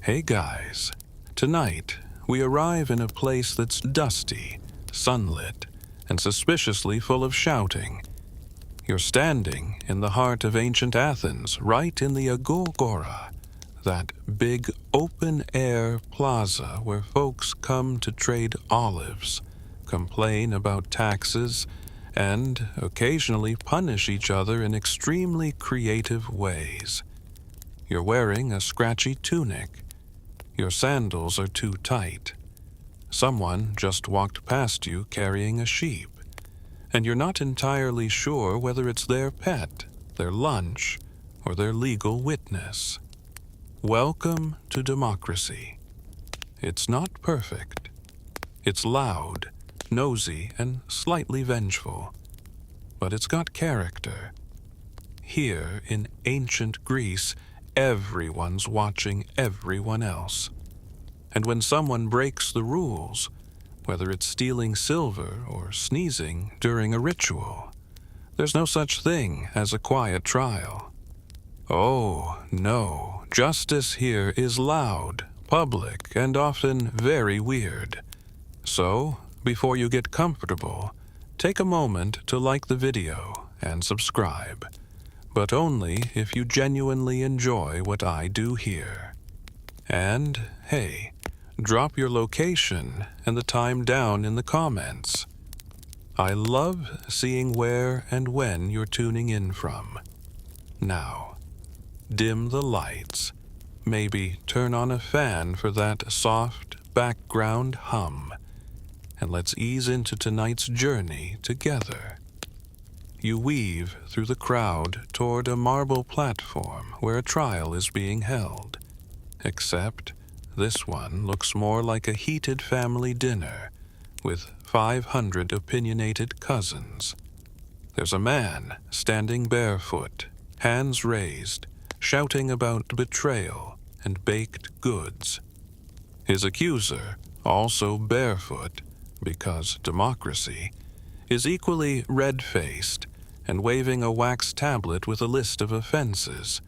Hey guys, tonight we arrive in a place that's dusty, sunlit, and suspiciously full of shouting. You're standing in the heart of ancient Athens, right in the Agora, that big open-air plaza where folks come to trade olives, complain about taxes, and occasionally punish each other in extremely creative ways. You're wearing a scratchy tunic. Your sandals are too tight. Someone just walked past you carrying a sheep, and you're not entirely sure whether it's their pet, their lunch, or their legal witness. Welcome to democracy. It's not perfect. It's loud, nosy, and slightly vengeful, but it's got character. Here in ancient Greece, everyone's watching everyone else. And when someone breaks the rules, whether it's stealing silver or sneezing during a ritual, there's no such thing as a quiet trial. Oh, no, justice here is loud, public, and often very weird. So, before you get comfortable, take a moment to like the video and subscribe, but only if you genuinely enjoy what I do here. And, hey, drop your location and the time down in the comments. I love seeing where and when you're tuning in from. Now, dim the lights. Maybe turn on a fan for that soft background hum. And let's ease into tonight's journey together. You weave through the crowd toward a marble platform where a trial is being held. Except this one looks more like a heated family dinner with 500 opinionated cousins. There's a man standing barefoot, hands raised, shouting about betrayal and baked goods. His accuser, also barefoot, because democracy, is equally red-faced and waving a wax tablet with a list of offenses.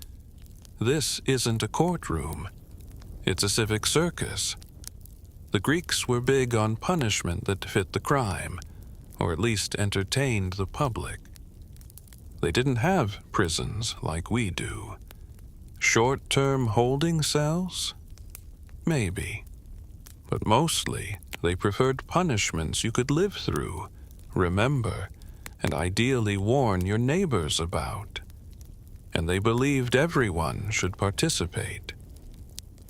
This isn't a courtroom. It's a civic circus. The Greeks were big on punishment that fit the crime, or at least entertained the public. They didn't have prisons like we do. Short-term holding cells? Maybe. But mostly, they preferred punishments you could live through, remember, and ideally warn your neighbors about. And they believed everyone should participate.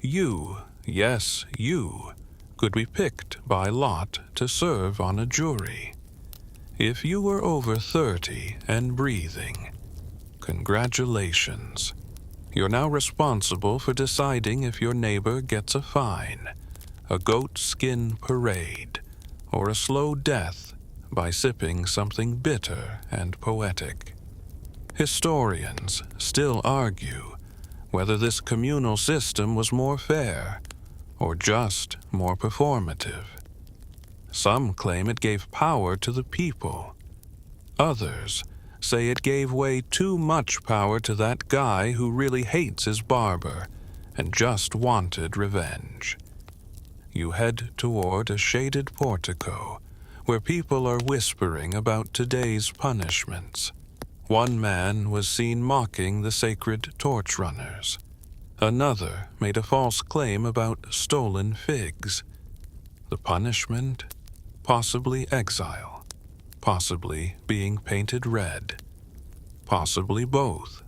You, yes, you, could be picked by lot to serve on a jury. If you were over 30 and breathing, congratulations. You're now responsible for deciding if your neighbor gets a fine, a goatskin parade, or a slow death by sipping something bitter and poetic. Historians still argue whether this communal system was more fair or just more performative. Some claim it gave power to the people. Others say it gave way too much power to that guy who really hates his barber and just wanted revenge. You head toward a shaded portico where people are whispering about today's punishments. One man was seen mocking the sacred torch runners. Another made a false claim about stolen figs. The punishment? Possibly exile. Possibly being painted red. Possibly both.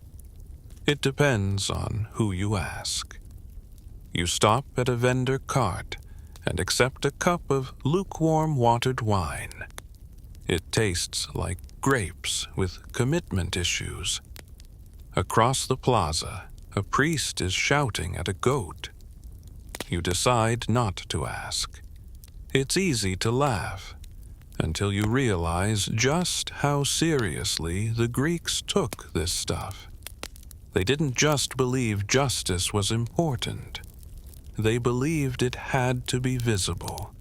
It depends on who you ask. You stop at a vendor cart and accept a cup of lukewarm watered wine. It tastes like grapes with commitment issues. Across the plaza, a priest is shouting at a goat. You decide not to ask. It's easy to laugh until you realize just how seriously the Greeks took this stuff. They didn't just believe justice was important. They believed it had to be visible.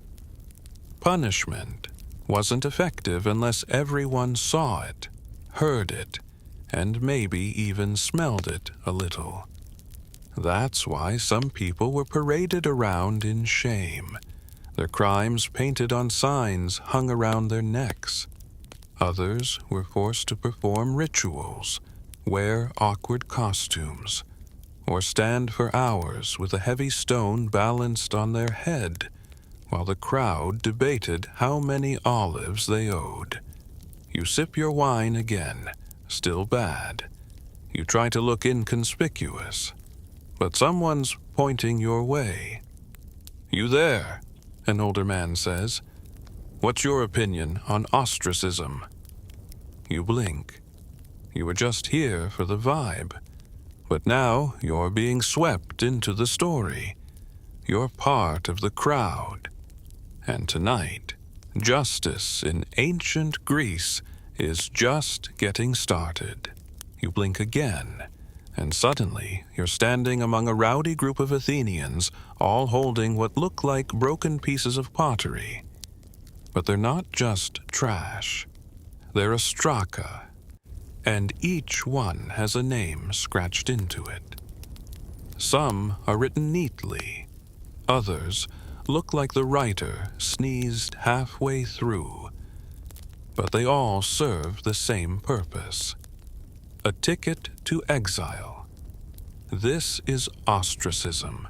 Punishment wasn't effective unless everyone saw it, heard it, and maybe even smelled it a little. That's why some people were paraded around in shame, their crimes painted on signs hung around their necks. Others were forced to perform rituals, wear awkward costumes, or stand for hours with a heavy stone balanced on their head while the crowd debated how many olives they owed. You sip your wine again, still bad. You try to look inconspicuous, but someone's pointing your way. "You there?" an older man says. "What's your opinion on ostracism?" You blink. You were just here for the vibe, but now you're being swept into the story. You're part of the crowd. And tonight, justice in ancient Greece is just getting started. You blink again, and suddenly you're standing among a rowdy group of Athenians, all holding what look like broken pieces of pottery. But they're not just trash. They're ostraka, and each one has a name scratched into it. Some are written neatly. Others look like the writer sneezed halfway through. But they all serve the same purpose: a ticket to exile. This is ostracism,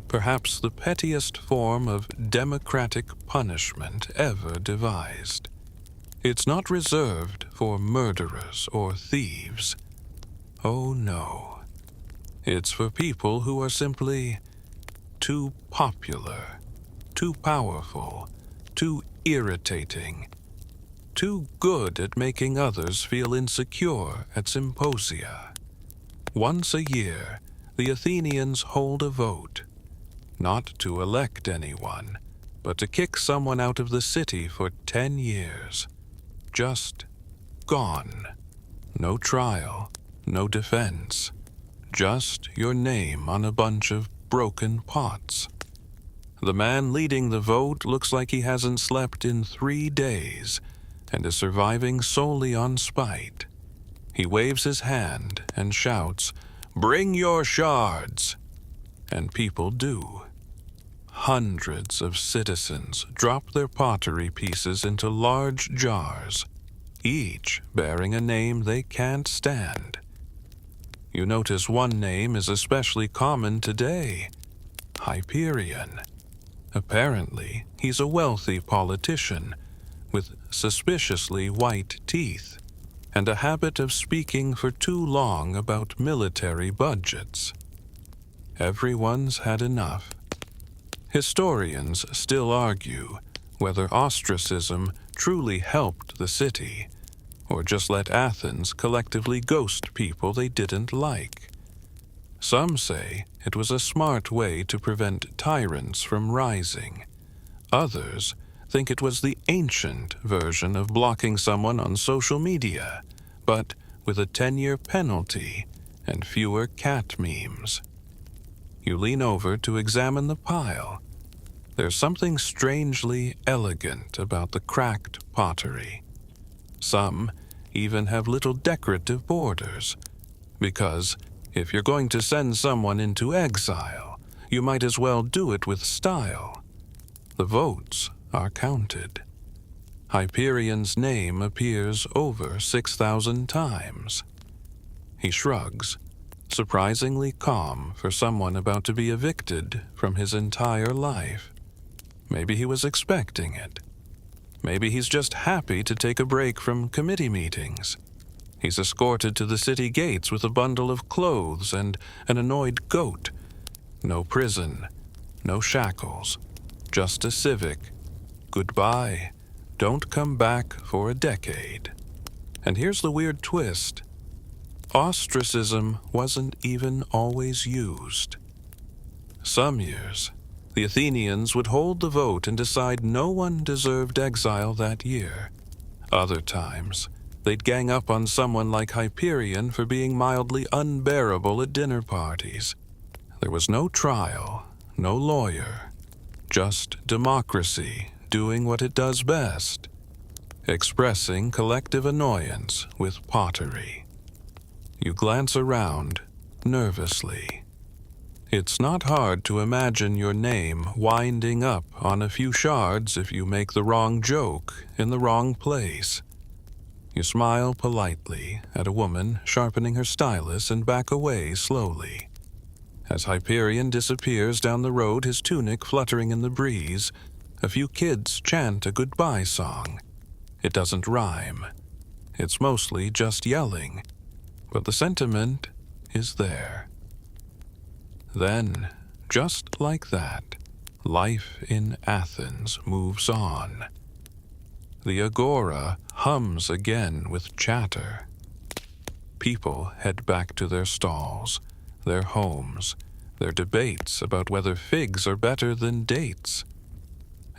perhaps the pettiest form of democratic punishment ever devised. It's not reserved for murderers or thieves. Oh no. It's for people who are simply too popular, too powerful, too irritating, too good at making others feel insecure at symposia. Once a year, the Athenians hold a vote, not to elect anyone, but to kick someone out of the city for 10 years. Just gone. No trial, no defense. Just your name on a bunch of broken pots. The man leading the vote looks like he hasn't slept in 3 days and is surviving solely on spite. He waves his hand and shouts, "Bring your shards!" And people do. Hundreds of citizens drop their pottery pieces into large jars, each bearing a name they can't stand. You notice one name is especially common today: Hyperion. Apparently, he's a wealthy politician with suspiciously white teeth and a habit of speaking for too long about military budgets. Everyone's had enough. Historians still argue whether ostracism truly helped the city, or just let Athens collectively ghost people they didn't like. Some say it was a smart way to prevent tyrants from rising. Others think it was the ancient version of blocking someone on social media, but with a 10-year penalty and fewer cat memes. You lean over to examine the pile. There's something strangely elegant about the cracked pottery. Some even have little decorative borders, because if you're going to send someone into exile, you might as well do it with style. The votes are counted. Hyperion's name appears over 6,000 times. He shrugs, surprisingly calm for someone about to be evicted from his entire life. Maybe he was expecting it. Maybe he's just happy to take a break from committee meetings. He's escorted to the city gates with a bundle of clothes and an annoyed goat. No prison, no shackles, just a civic goodbye, don't come back for a decade. And here's the weird twist. Ostracism wasn't even always used. Some years, the Athenians would hold the vote and decide no one deserved exile that year. Other times, they'd gang up on someone like Hyperion for being mildly unbearable at dinner parties. There was no trial, no lawyer, just democracy doing what it does best, expressing collective annoyance with pottery. You glance around nervously. It's not hard to imagine your name winding up on a few shards if you make the wrong joke in the wrong place. You smile politely at a woman sharpening her stylus and back away slowly. As Hyperion disappears down the road, his tunic fluttering in the breeze, a few kids chant a goodbye song. It doesn't rhyme. It's mostly just yelling, but the sentiment is there. Then, just like that, life in Athens moves on. The agora hums again with chatter. People head back to their stalls, their homes, their debates about whether figs are better than dates.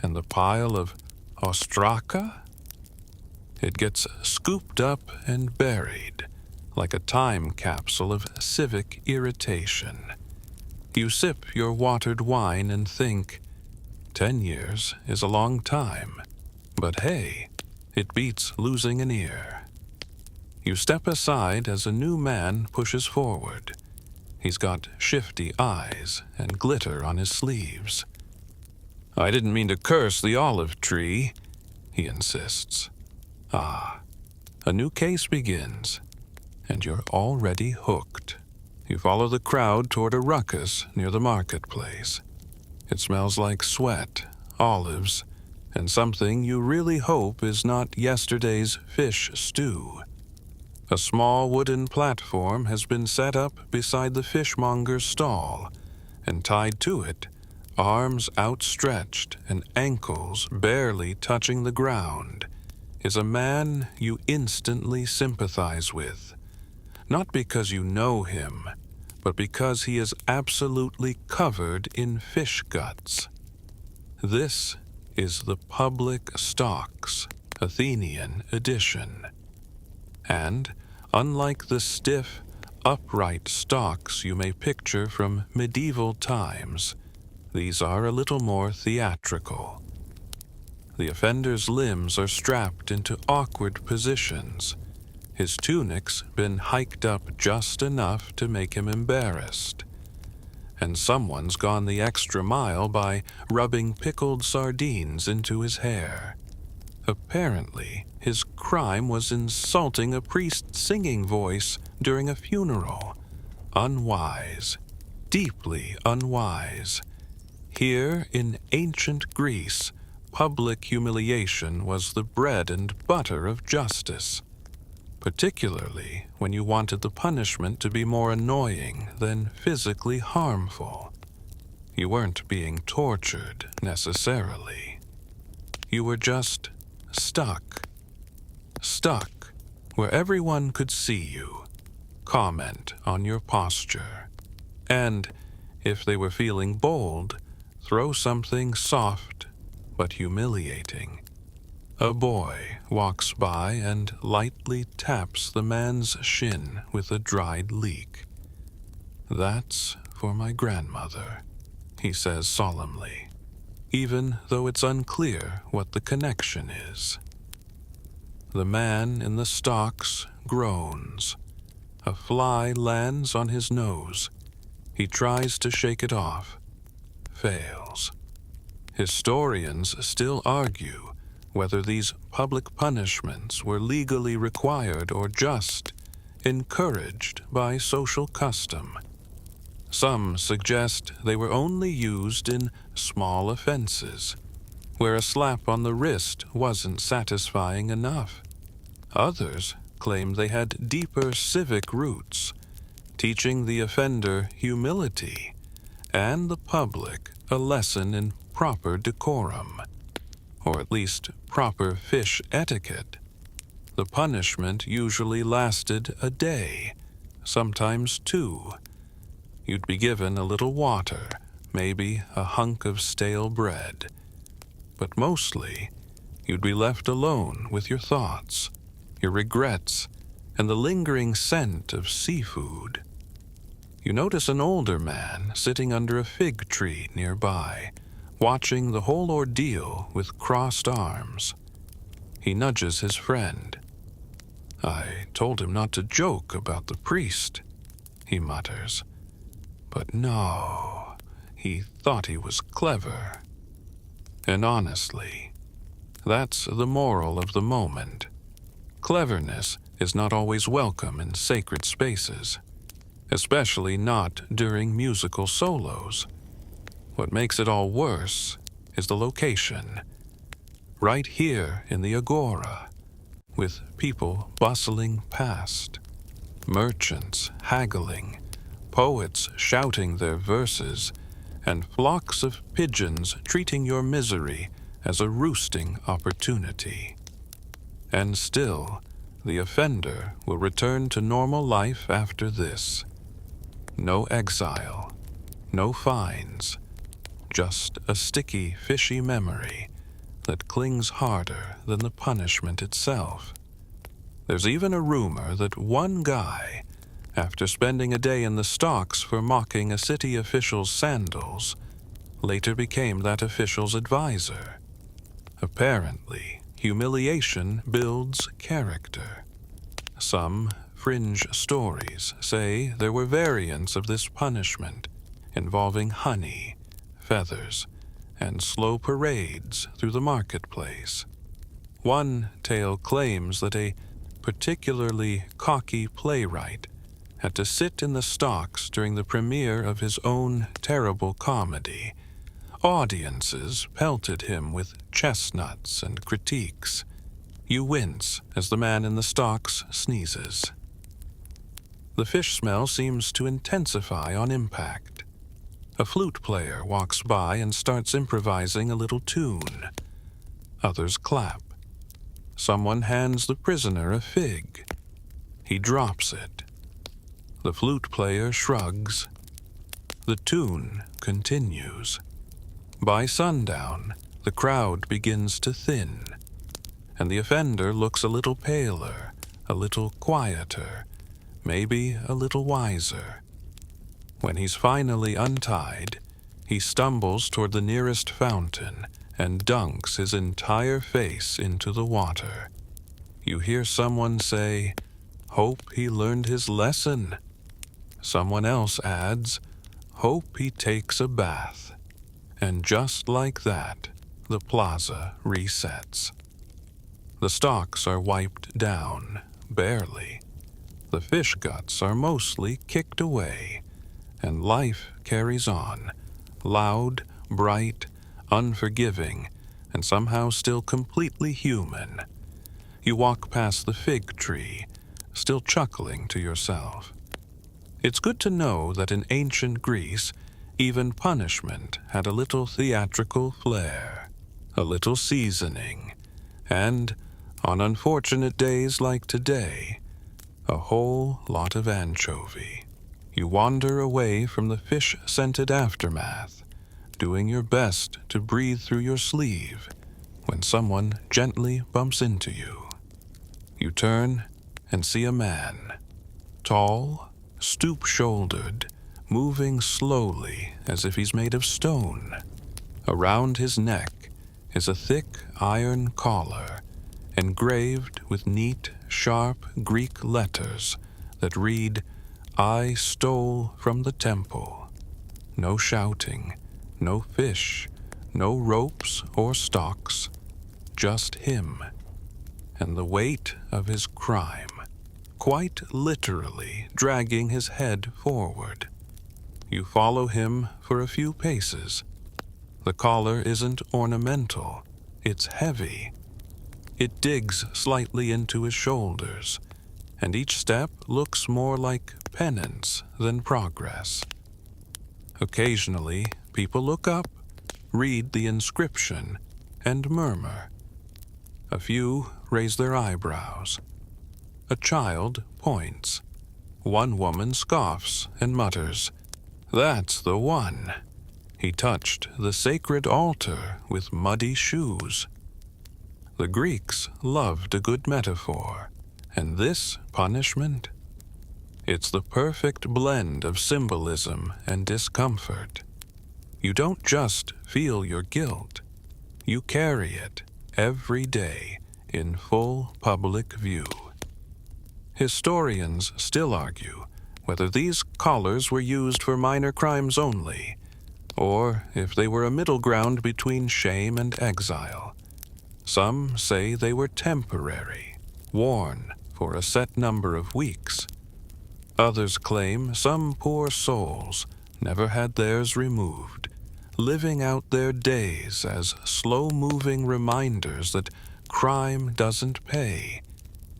And the pile of ostraka? It gets scooped up and buried like a time capsule of civic irritation. You sip your watered wine and think, 10 years is a long time, but hey, it beats losing an ear. You step aside as a new man pushes forward. He's got shifty eyes and glitter on his sleeves. "I didn't mean to curse the olive tree," he insists. Ah, a new case begins, and you're already hooked. You follow the crowd toward a ruckus near the marketplace. It smells like sweat, olives, and something you really hope is not yesterday's fish stew. A small wooden platform has been set up beside the fishmonger's stall, and tied to it, arms outstretched and ankles barely touching the ground, is a man you instantly sympathize with. Not because you know him, but because he is absolutely covered in fish guts. This is the public stocks, Athenian edition. And, unlike the stiff, upright stocks you may picture from medieval times, these are a little more theatrical. The offender's limbs are strapped into awkward positions. His tunic's been hiked up just enough to make him embarrassed. And someone's gone the extra mile by rubbing pickled sardines into his hair. Apparently, his crime was insulting a priest's singing voice during a funeral. Unwise. Deeply unwise. Here in ancient Greece, public humiliation was the bread and butter of justice, particularly when you wanted the punishment to be more annoying than physically harmful. You weren't being tortured, necessarily. You were just stuck. Stuck where everyone could see you, comment on your posture, and, if they were feeling bold, throw something soft but humiliating. A boy walks by and lightly taps the man's shin with a dried leek. "That's for my grandmother," he says solemnly, even though it's unclear what the connection is. The man in the stocks groans. A fly lands on his nose. He tries to shake it off. Fails. Historians still argue whether these public punishments were legally required or just encouraged by social custom. Some suggest they were only used in small offenses, where a slap on the wrist wasn't satisfying enough. Others claim they had deeper civic roots, teaching the offender humility and the public a lesson in proper decorum, or at least proper fish etiquette. The punishment usually lasted a day, sometimes 2. You'd be given a little water, maybe a hunk of stale bread. But mostly, you'd be left alone with your thoughts, your regrets, and the lingering scent of seafood. You notice an older man sitting under a fig tree nearby, watching the whole ordeal with crossed arms. He nudges his friend. "I told him not to joke about the priest," he mutters. But no, he thought he was clever. And honestly, that's the moral of the moment. Cleverness is not always welcome in sacred spaces, especially not during musical solos. What makes it all worse is the location. Right here in the agora, with people bustling past, merchants haggling, poets shouting their verses, and flocks of pigeons treating your misery as a roosting opportunity. And still, the offender will return to normal life after this. No exile, no fines, just a sticky, fishy memory that clings harder than the punishment itself. There's even a rumor that one guy, after spending a day in the stocks for mocking a city official's sandals, later became that official's advisor. Apparently, humiliation builds character. Some fringe stories say there were variants of this punishment involving honey, feathers, and slow parades through the marketplace. One tale claims that a particularly cocky playwright had to sit in the stocks during the premiere of his own terrible comedy. Audiences pelted him with chestnuts and critiques. You wince as the man in the stocks sneezes. The fish smell seems to intensify on impact. A flute player walks by and starts improvising a little tune. Others clap. Someone hands the prisoner a fig. He drops it. The flute player shrugs. The tune continues. By sundown, the crowd begins to thin, and the offender looks a little paler, a little quieter, maybe a little wiser. When he's finally untied, he stumbles toward the nearest fountain and dunks his entire face into the water. You hear someone say, "Hope he learned his lesson." Someone else adds, "Hope he takes a bath." And just like that, the plaza resets. The stocks are wiped down, barely. The fish guts are mostly kicked away, and life carries on, loud, bright, unforgiving, and somehow still completely human. You walk past the fig tree, still chuckling to yourself. It's good to know that in ancient Greece, even punishment had a little theatrical flair, a little seasoning, and, on unfortunate days like today, a whole lot of anchovy. You wander away from the fish-scented aftermath, doing your best to breathe through your sleeve, when someone gently bumps into you. You turn and see a man, tall, stoop-shouldered, moving slowly as if he's made of stone. Around his neck is a thick iron collar, engraved with neat, sharp Greek letters that read, "I stole from the temple." No shouting, no fish, no ropes or stocks, just him, and the weight of his crime, quite literally dragging his head forward. You follow him for a few paces. The collar isn't ornamental, it's heavy. It digs slightly into his shoulders, and each step looks more like penance than progress. Occasionally, people look up, read the inscription, and murmur. A few raise their eyebrows. A child points. One woman scoffs and mutters, "That's the one. He touched the sacred altar with muddy shoes." The Greeks loved a good metaphor, and this punishment? It's the perfect blend of symbolism and discomfort. You don't just feel your guilt, you carry it every day in full public view. Historians still argue whether these collars were used for minor crimes only, or if they were a middle ground between shame and exile. Some say they were temporary, worn for a set number of weeks. Others claim some poor souls never had theirs removed, living out their days as slow-moving reminders that crime doesn't pay.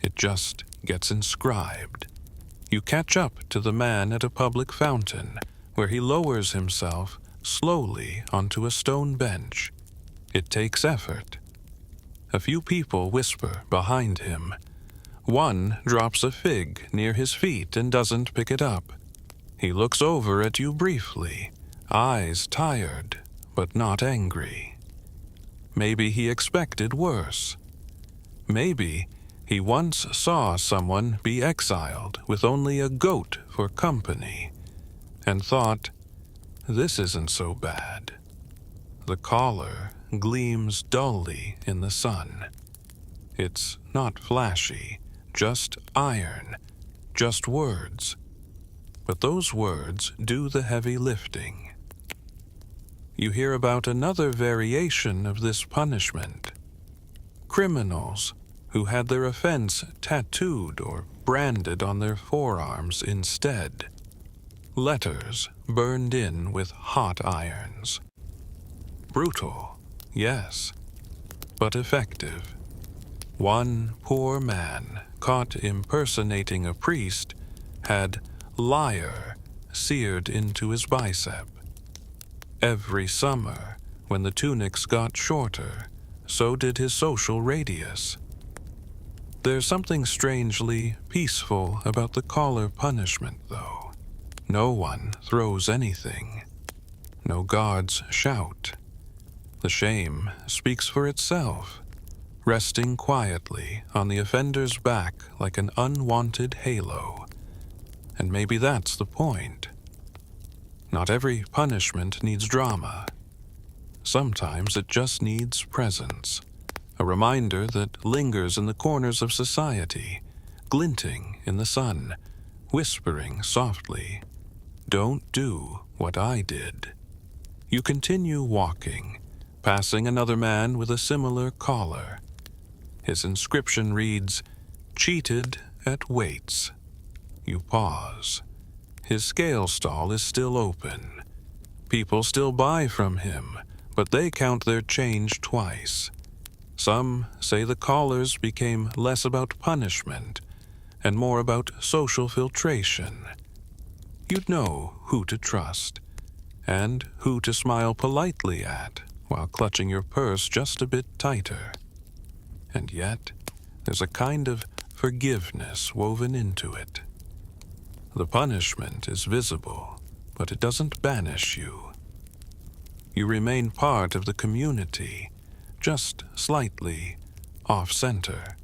It just gets inscribed. You catch up to the man at a public fountain, where he lowers himself slowly onto a stone bench. It takes effort. A few people whisper behind him. One drops a fig near his feet and doesn't pick it up. He looks over at you briefly, eyes tired, but not angry. Maybe he expected worse. Maybe he once saw someone be exiled with only a goat for company, and thought, this isn't so bad. The collar gleams dully in the sun. It's not flashy, just iron, just words. But those words do the heavy lifting. You hear about another variation of this punishment. Criminals who had their offense tattooed or branded on their forearms instead. Letters burned in with hot irons. Brutal, yes, but effective. One poor man caught impersonating a priest had liar seared into his bicep. Every summer, when the tunics got shorter, so did his social radius. There's something strangely peaceful about the collar punishment, though. No one throws anything. No guards shout. The shame speaks for itself, resting quietly on the offender's back like an unwanted halo. And maybe that's the point. Not every punishment needs drama. Sometimes it just needs presence, a reminder that lingers in the corners of society, glinting in the sun, whispering softly, "Don't do what I did." You continue walking, passing another man with a similar collar. His inscription reads, "Cheated at weights." You pause. His scale stall is still open. People still buy from him, but they count their change twice. Some say the collars became less about punishment and more about social filtration. You'd know who to trust and who to smile politely at while clutching your purse just a bit tighter. And yet, there's a kind of forgiveness woven into it. The punishment is visible, but it doesn't banish you. You remain part of the community, just slightly off-center.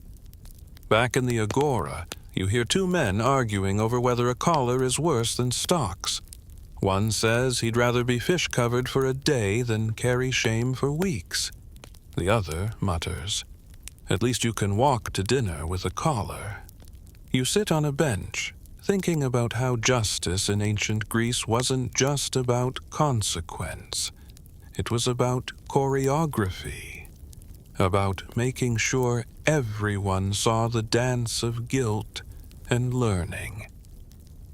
Back in the agora, you hear two men arguing over whether a collar is worse than stocks. One says he'd rather be fish-covered for a day than carry shame for weeks. The other mutters, "At least you can walk to dinner with a collar." You sit on a bench, thinking about how justice in ancient Greece wasn't just about consequence. It was about choreography, about making sure everyone saw the dance of guilt and learning.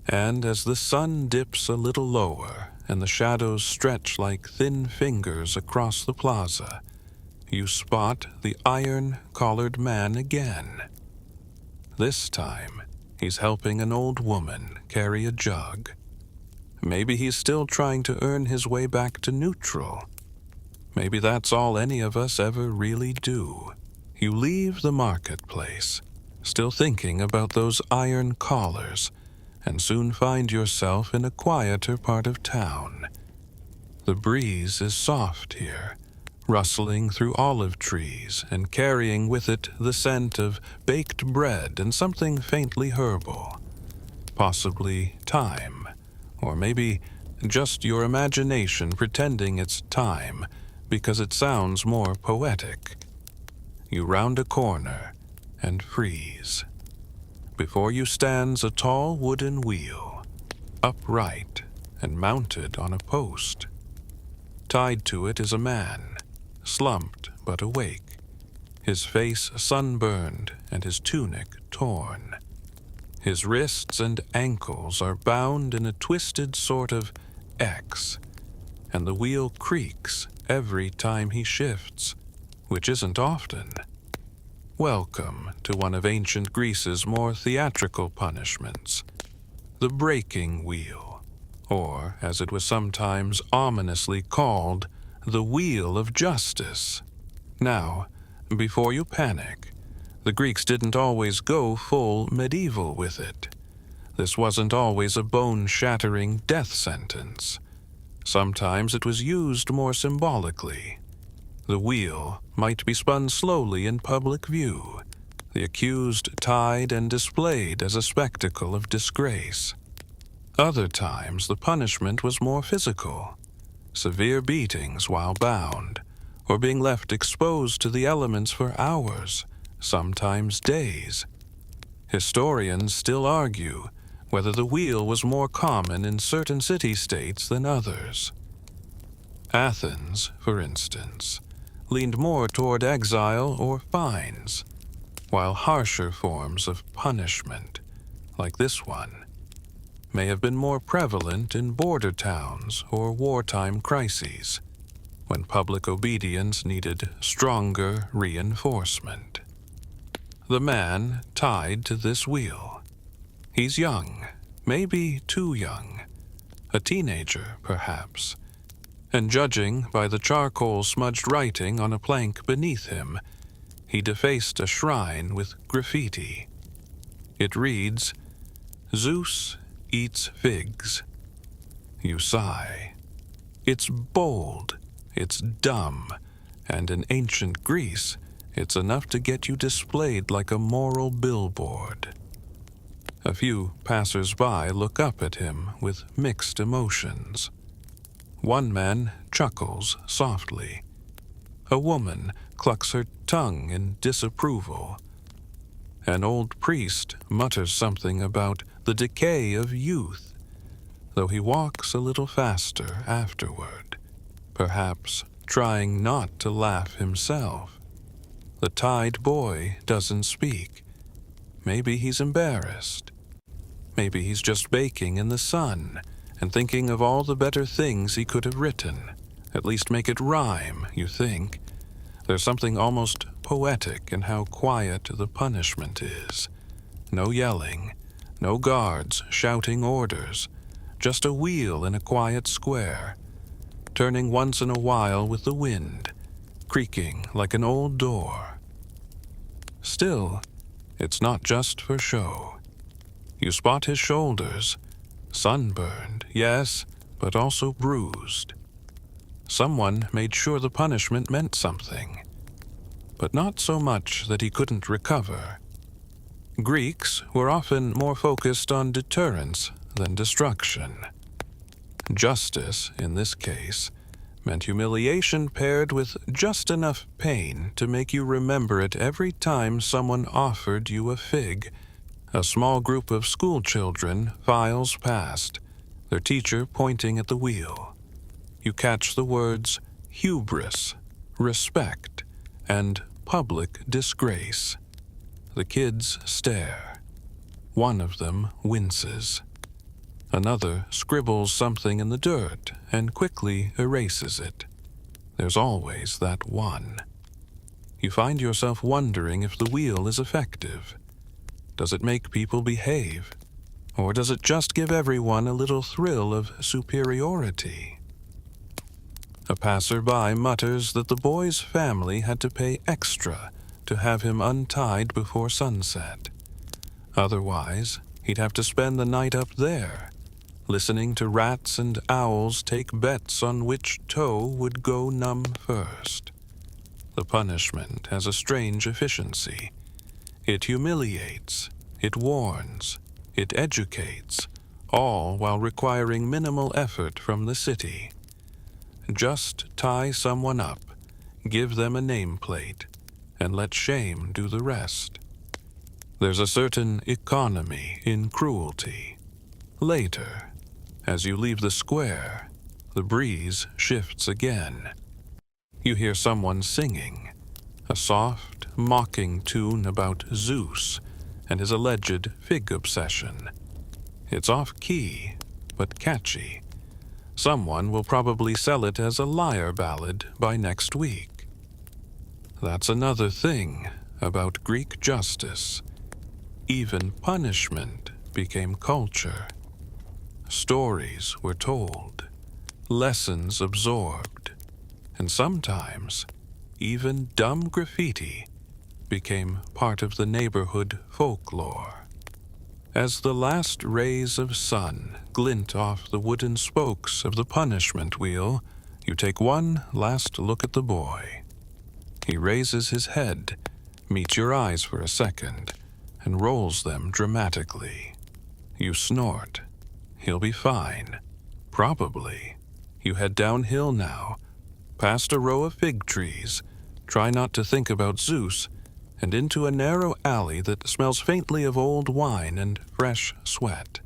And as the sun dips a little lower and the shadows stretch like thin fingers across the plaza, you spot the iron-collared man again. This time, he's helping an old woman carry a jug. Maybe he's still trying to earn his way back to neutral. Maybe that's all any of us ever really do. You leave the marketplace, still thinking about those iron collars, and soon find yourself in a quieter part of town. The breeze is soft here, rustling through olive trees and carrying with it the scent of baked bread and something faintly herbal. Possibly thyme, or maybe just your imagination pretending it's time because it sounds more poetic. You round a corner and freeze. Before you stands a tall wooden wheel. upright and mounted on a post. Tied to it is a man, slumped but awake, his face sunburned and his tunic torn. His wrists and ankles are bound in a twisted sort of X, and the wheel creaks every time he shifts, which isn't often. Welcome to one of ancient Greece's more theatrical punishments, the breaking wheel, or, as it was sometimes ominously called, the wheel of justice. Now, before you panic, the Greeks didn't always go full medieval with it. This wasn't always a bone-shattering death sentence. Sometimes it was used more symbolically. The wheel might be spun slowly in public view, the accused tied and displayed as a spectacle of disgrace. Other times the punishment was more physical, severe beatings while bound, or being left exposed to the elements for hours, sometimes days. Historians still argue whether the wheel was more common in certain city-states than others. Athens, for instance, leaned more toward exile or fines, while harsher forms of punishment, like this one, may have been more prevalent in border towns or wartime crises, when public obedience needed stronger reinforcement. The man tied to this wheel. He's young, maybe too young, a teenager perhaps, and judging by the charcoal-smudged writing on a plank beneath him, he defaced a shrine with graffiti. It reads, "Zeus eats figs." You sigh. It's bold, it's dumb, and in ancient Greece, it's enough to get you displayed like a moral billboard. A few passers-by look up at him with mixed emotions. One man chuckles softly. A woman clucks her tongue in disapproval. An old priest mutters something about the decay of youth, though he walks a little faster afterward, perhaps trying not to laugh himself. The tied boy doesn't speak. Maybe he's embarrassed. Maybe he's just baking in the sun and thinking of all the better things he could have written. At least make it rhyme, you think. There's something almost poetic in how quiet the punishment is. No yelling, no guards shouting orders, just a wheel in a quiet square, turning once in a while with the wind, creaking like an old door. Still, it's not just for show. You spot his shoulders, sunburned, yes, but also bruised. Someone made sure the punishment meant something, but not so much that he couldn't recover. Greeks were often more focused on deterrence than destruction. Justice, in this case, meant humiliation paired with just enough pain to make you remember it every time someone offered you a fig. A small group of school children files past, their teacher pointing at the wheel. You catch the words hubris, respect, and public disgrace. The kids stare. One of them winces. Another scribbles something in the dirt and quickly erases it. There's always that one. You find yourself wondering if the wheel is effective. Does it make people behave? Or does it just give everyone a little thrill of superiority? A passer-by mutters that the boy's family had to pay extra to have him untied before sunset. Otherwise, he'd have to spend the night up there, listening to rats and owls take bets on which toe would go numb first. The punishment has a strange efficiency. It humiliates, it warns, it educates, all while requiring minimal effort from the city. Just tie someone up, give them a nameplate, and let shame do the rest. There's a certain economy in cruelty. Later, As you leave the square, the breeze shifts again. You hear someone singing, a soft, mocking tune about Zeus and his alleged fig obsession. It's off-key, but catchy. Someone will probably sell it as a liar ballad by next week. That's another thing about Greek justice. Even punishment became culture. Stories were told, lessons absorbed, and sometimes even dumb graffiti became part of the neighborhood folklore. As the last rays of sun glint off the wooden spokes of the punishment wheel, you take one last look at the boy. He raises his head, meets your eyes for a second, and rolls them dramatically. You snort. He'll be fine. Probably. You head downhill now, past a row of fig trees, try not to think about Zeus, and into a narrow alley that smells faintly of old wine and fresh sweat.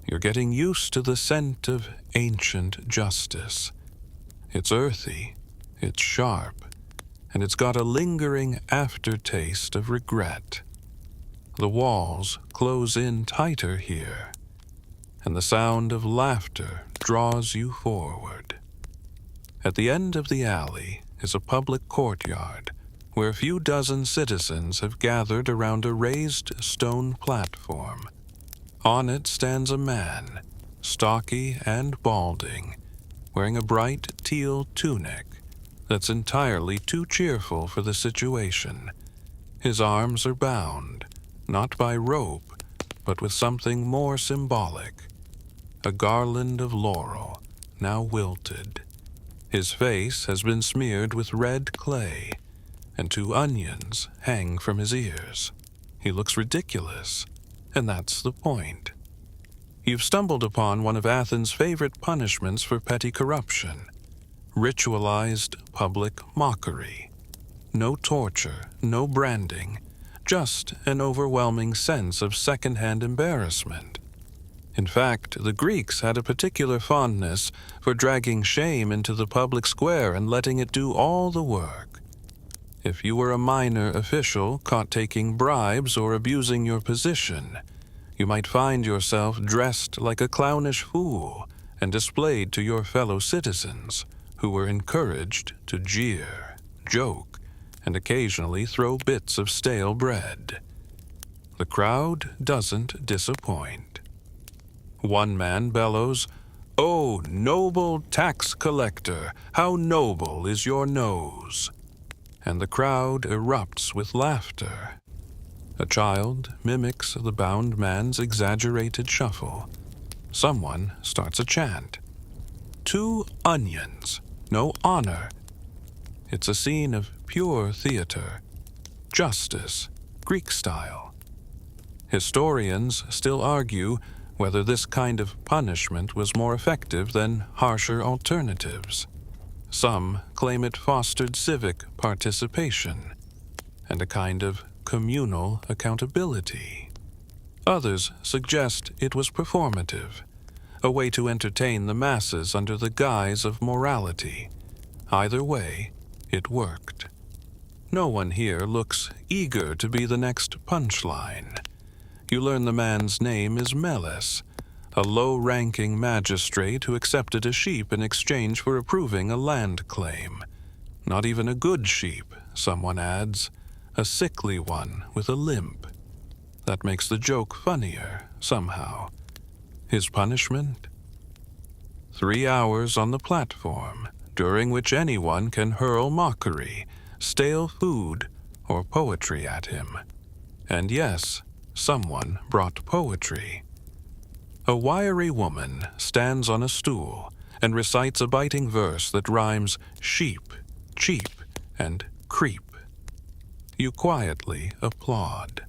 You're getting used to the scent of ancient justice. It's earthy, it's sharp, and it's got a lingering aftertaste of regret. The walls close in tighter here, and the sound of laughter draws you forward. At the end of the alley is a public courtyard where a few dozen citizens have gathered around a raised stone platform. On it stands a man, stocky and balding, wearing a bright teal tunic that's entirely too cheerful for the situation. His arms are bound, not by rope, but with something more symbolic. A garland of laurel, now wilted. His face has been smeared with red clay, and 2 onions hang from his ears. He looks ridiculous, and that's the point. You've stumbled upon one of Athens' favorite punishments for petty corruption: ritualized public mockery. No torture, no branding, just an overwhelming sense of second-hand embarrassment. In fact, the Greeks had a particular fondness for dragging shame into the public square and letting it do all the work. If you were a minor official caught taking bribes or abusing your position, you might find yourself dressed like a clownish fool and displayed to your fellow citizens, who were encouraged to jeer, joke, and occasionally throw bits of stale bread. The crowd doesn't disappoint. One man bellows, "Oh, noble tax collector, how noble is your nose!" And the crowd erupts with laughter. A child mimics the bound man's exaggerated shuffle. Someone starts a chant. 2 onions, no honor. It's a scene of pure theater. Justice, Greek style. Historians still argue whether this kind of punishment was more effective than harsher alternatives. Some claim it fostered civic participation and a kind of communal accountability. Others suggest it was performative, a way to entertain the masses under the guise of morality. Either way, it worked. No one here looks eager to be the next punchline. You learn the man's name is Meles, a low-ranking magistrate who accepted a sheep in exchange for approving a land claim. Not even a good sheep, someone adds, a sickly one with a limp. That makes the joke funnier, somehow. His punishment? 3 hours on the platform, during which anyone can hurl mockery, stale food, or poetry at him. And yes, someone brought poetry. A wiry woman stands on a stool and recites a biting verse that rhymes sheep, cheap, and creep. You quietly applaud.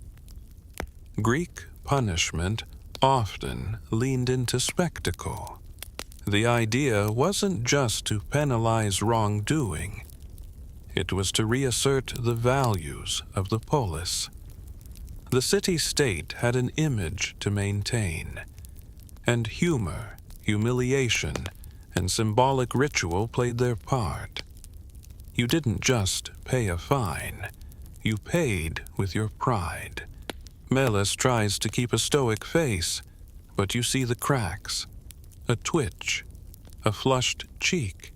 Greek punishment often leaned into spectacle. The idea wasn't just to penalize wrongdoing. It was to reassert the values of the polis. The city-state had an image to maintain, and humor humiliation, and symbolic ritual played their part. You didn't just pay a fine, you paid with your pride. Melis tries to keep a stoic face, but you see the cracks, a twitch, a flushed cheek,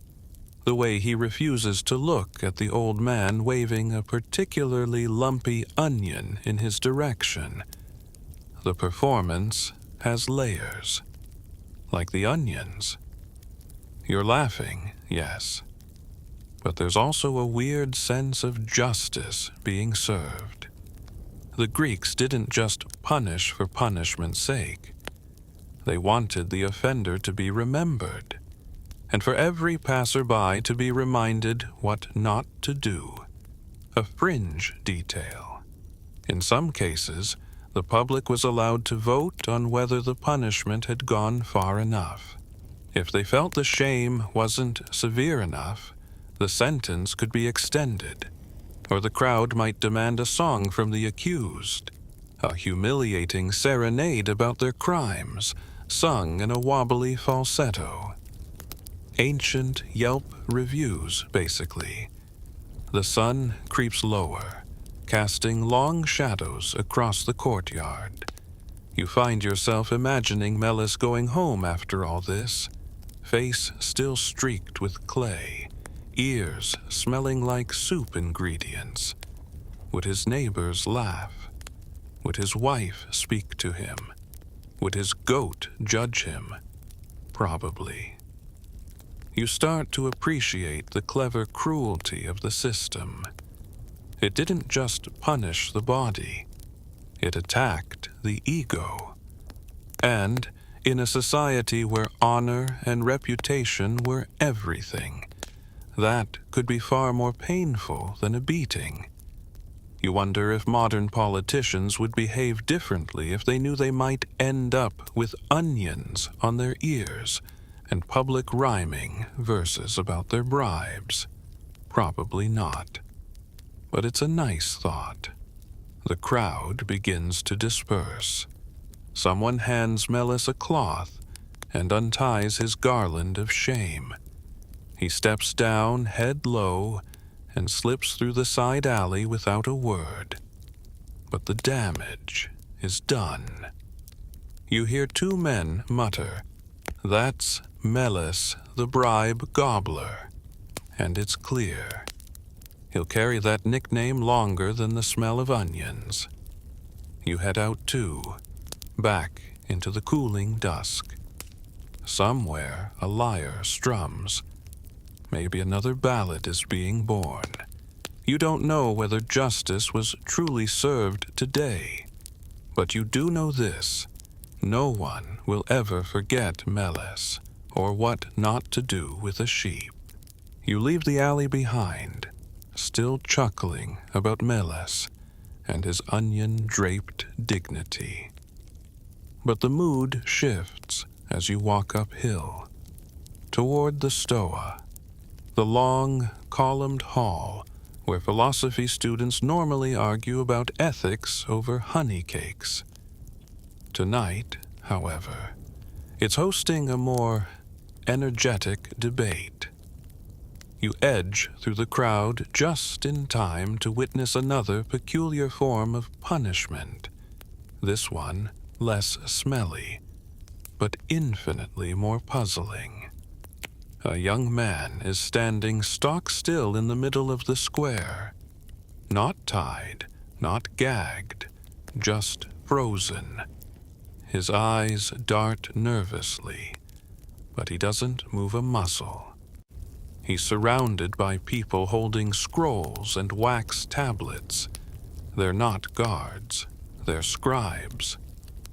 the way he refuses to look at the old man waving a particularly lumpy onion in his direction. The performance has layers, like the onions. You're laughing, yes, but there's also a weird sense of justice being served. The Greeks didn't just punish for punishment's sake. They wanted the offender to be remembered, and for every passerby to be reminded what not to do, a fringe detail. In some cases, the public was allowed to vote on whether the punishment had gone far enough. If they felt the shame wasn't severe enough, the sentence could be extended, or the crowd might demand a song from the accused, a humiliating serenade about their crimes, sung in a wobbly falsetto. Ancient Yelp reviews, basically. The sun creeps lower, casting long shadows across the courtyard. You find yourself imagining Melis going home after all this, face still streaked with clay, ears smelling like soup ingredients. Would his neighbors laugh? Would his wife speak to him? Would his goat judge him? Probably. You start to appreciate the clever cruelty of the system. It didn't just punish the body, it attacked the ego. And in a society where honor and reputation were everything, that could be far more painful than a beating. You wonder if modern politicians would behave differently if they knew they might end up with onions on their ears and public rhyming verses about their bribes. Probably not. But it's a nice thought. The crowd begins to disperse. Someone hands Melis a cloth and unties his garland of shame. He steps down, head low, and slips through the side alley without a word. But the damage is done. You hear two men mutter, "That's Melis, the bribe gobbler," and it's clear. He'll carry that nickname longer than the smell of onions. You head out too, back into the cooling dusk. Somewhere a lyre strums. Maybe another ballad is being born. You don't know whether justice was truly served today, but you do know this: no one will ever forget Melis, or what not to do with a sheep. You leave the alley behind, still chuckling about Melis and his onion-draped dignity. But the mood shifts as you walk uphill, toward the Stoa, the long, columned hall where philosophy students normally argue about ethics over honey cakes. Tonight, however, it's hosting a more energetic debate. You edge through the crowd just in time to witness another peculiar form of punishment, this one less smelly, but infinitely more puzzling. A young man is standing stock still in the middle of the square, not tied, not gagged, just frozen. His eyes dart nervously, but he doesn't move a muscle. He's surrounded by people holding scrolls and wax tablets. They're not guards, they're scribes,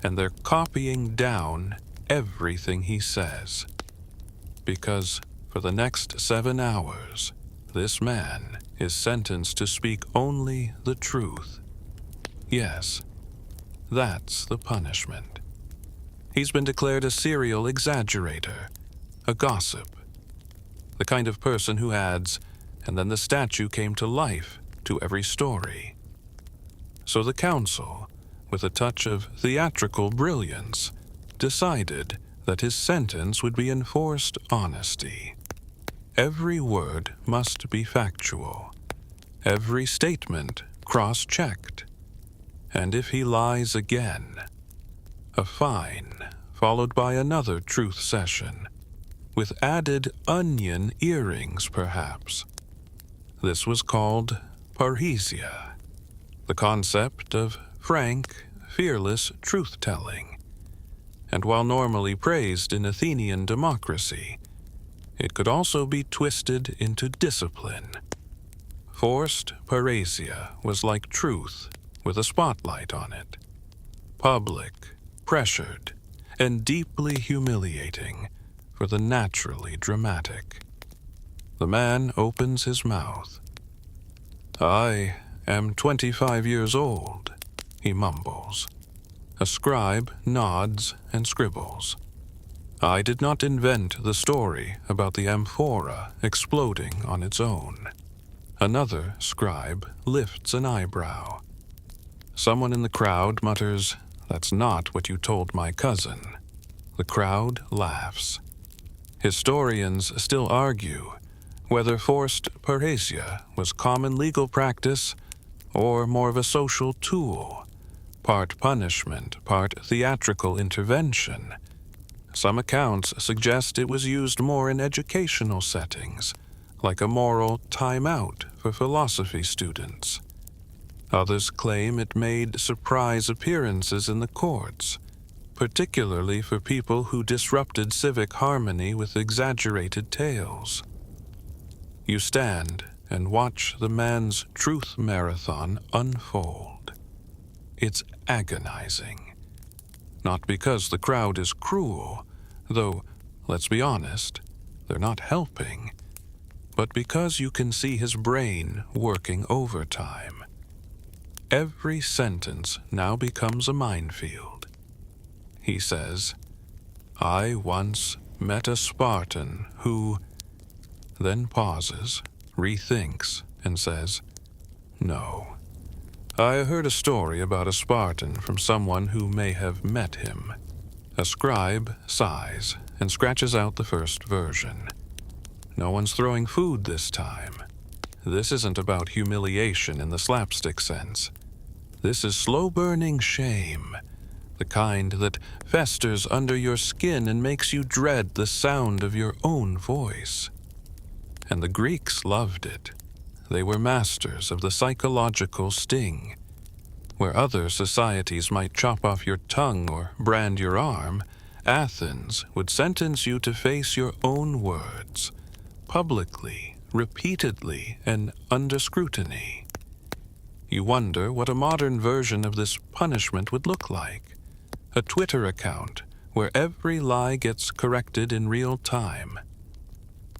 and they're copying down everything he says. Because for the next 7 hours, this man is sentenced to speak only the truth. Yes, that's the punishment. He's been declared a serial exaggerator, a gossip, the kind of person who adds, "and then the statue came to life" to every story. So the council, with a touch of theatrical brilliance, decided that his sentence would be enforced honesty. Every word must be factual, every statement cross-checked, and if he lies again, a fine followed by another truth session, with added onion earrings perhaps. This was called parrhesia, the concept of frank, fearless truth-telling, and while normally praised in Athenian democracy, it could also be twisted into discipline. Forced parrhesia was like truth with a spotlight on it. Public, pressured, and deeply humiliating for the naturally dramatic. The man opens his mouth. "I am 25 years old," he mumbles. A scribe nods and scribbles. "I did not invent the story about the amphora exploding on its own." Another scribe lifts an eyebrow. Someone in the crowd mutters, "That's not what you told my cousin." The crowd laughs. Historians still argue whether forced parrhesia was common legal practice or more of a social tool, part punishment, part theatrical intervention. Some accounts suggest it was used more in educational settings, like a moral timeout for philosophy students. Others claim it made surprise appearances in the courts, particularly for people who disrupted civic harmony with exaggerated tales. You stand and watch the man's truth marathon unfold. It's agonizing. Not because the crowd is cruel, though, let's be honest, they're not helping, but because you can see his brain working overtime. Every sentence now becomes a minefield. He says, "I once met a Spartan who," then pauses, rethinks, and says, "No. I heard a story about a Spartan from someone who may have met him." A scribe sighs and scratches out the first version. No one's throwing food this time. This isn't about humiliation in the slapstick sense. This is slow-burning shame, the kind that festers under your skin and makes you dread the sound of your own voice. And the Greeks loved it. They were masters of the psychological sting. Where other societies might chop off your tongue or brand your arm, Athens would sentence you to face your own words, publicly, repeatedly, and under scrutiny. You wonder what a modern version of this punishment would look like. A Twitter account where every lie gets corrected in real time.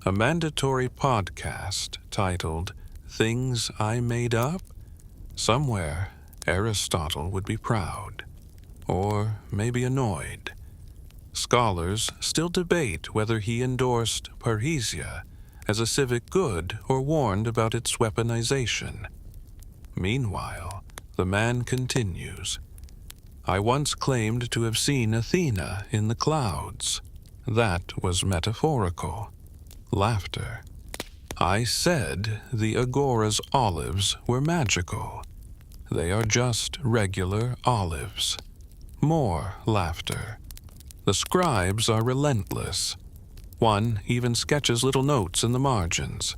A mandatory podcast titled "Things I Made Up"? Somewhere, Aristotle would be proud, or maybe annoyed. Scholars still debate whether he endorsed parrhesia as a civic good or warned about its weaponization. Meanwhile, the man continues. "I once claimed to have seen Athena in the clouds. That was metaphorical." Laughter. "I said the Agora's olives were magical. They are just regular olives." More laughter. The scribes are relentless. One even sketches little notes in the margins,